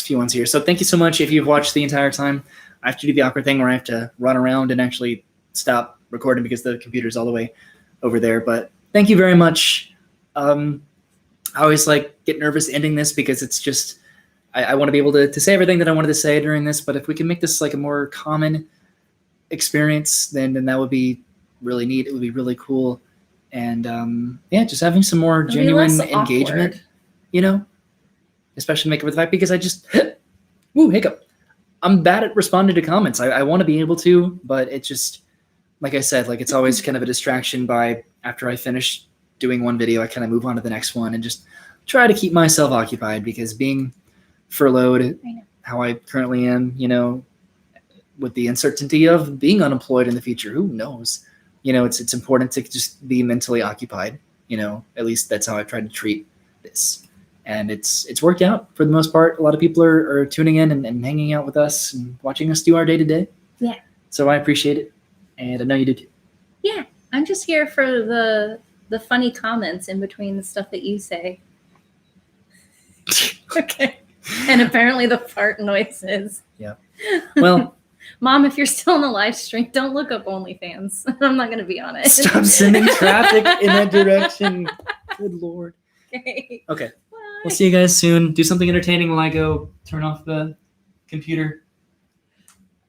few ones here. So thank you so much. If you've watched the entire time, I have to do the awkward thing where I have to run around and actually stop recording because the computer's all the way over there. But thank you very much. I always get nervous ending this because it's just I want to be able to say everything that I wanted to say during this. But if we can make this like a more common experience, then that would be really neat. It would be really cool. And yeah, just having some more It'll be genuine less engagement, awkward. you know, especially make it with the fact because I just woo hiccup. I'm bad at responding to comments. I want to be able to, but it just, like I said, it's always kind of a distraction by after I finish doing one video, I kind of move on to the next one and just try to keep myself occupied because being furloughed, how I currently am, you know, with the uncertainty of being unemployed in the future, who knows? You know, it's important to just be mentally occupied. You know, at least that's how I've tried to treat this. And it's worked out for the most part. A lot of people are tuning in and hanging out with us and watching us do our day-to-day. Yeah. So I appreciate it. And I know you do too. Yeah. I'm just here for the funny comments in between the stuff that you say. Okay. And apparently the fart noises. Yeah. Well, Mom, if you're still in the live stream, don't look up OnlyFans. I'm not going to be on it. stop sending traffic in that direction. Good Lord. Okay. Okay. Bye. We'll see you guys soon. Do something entertaining while I go turn off the computer.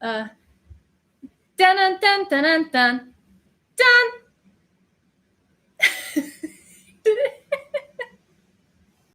Dun dun dun dun dun dun.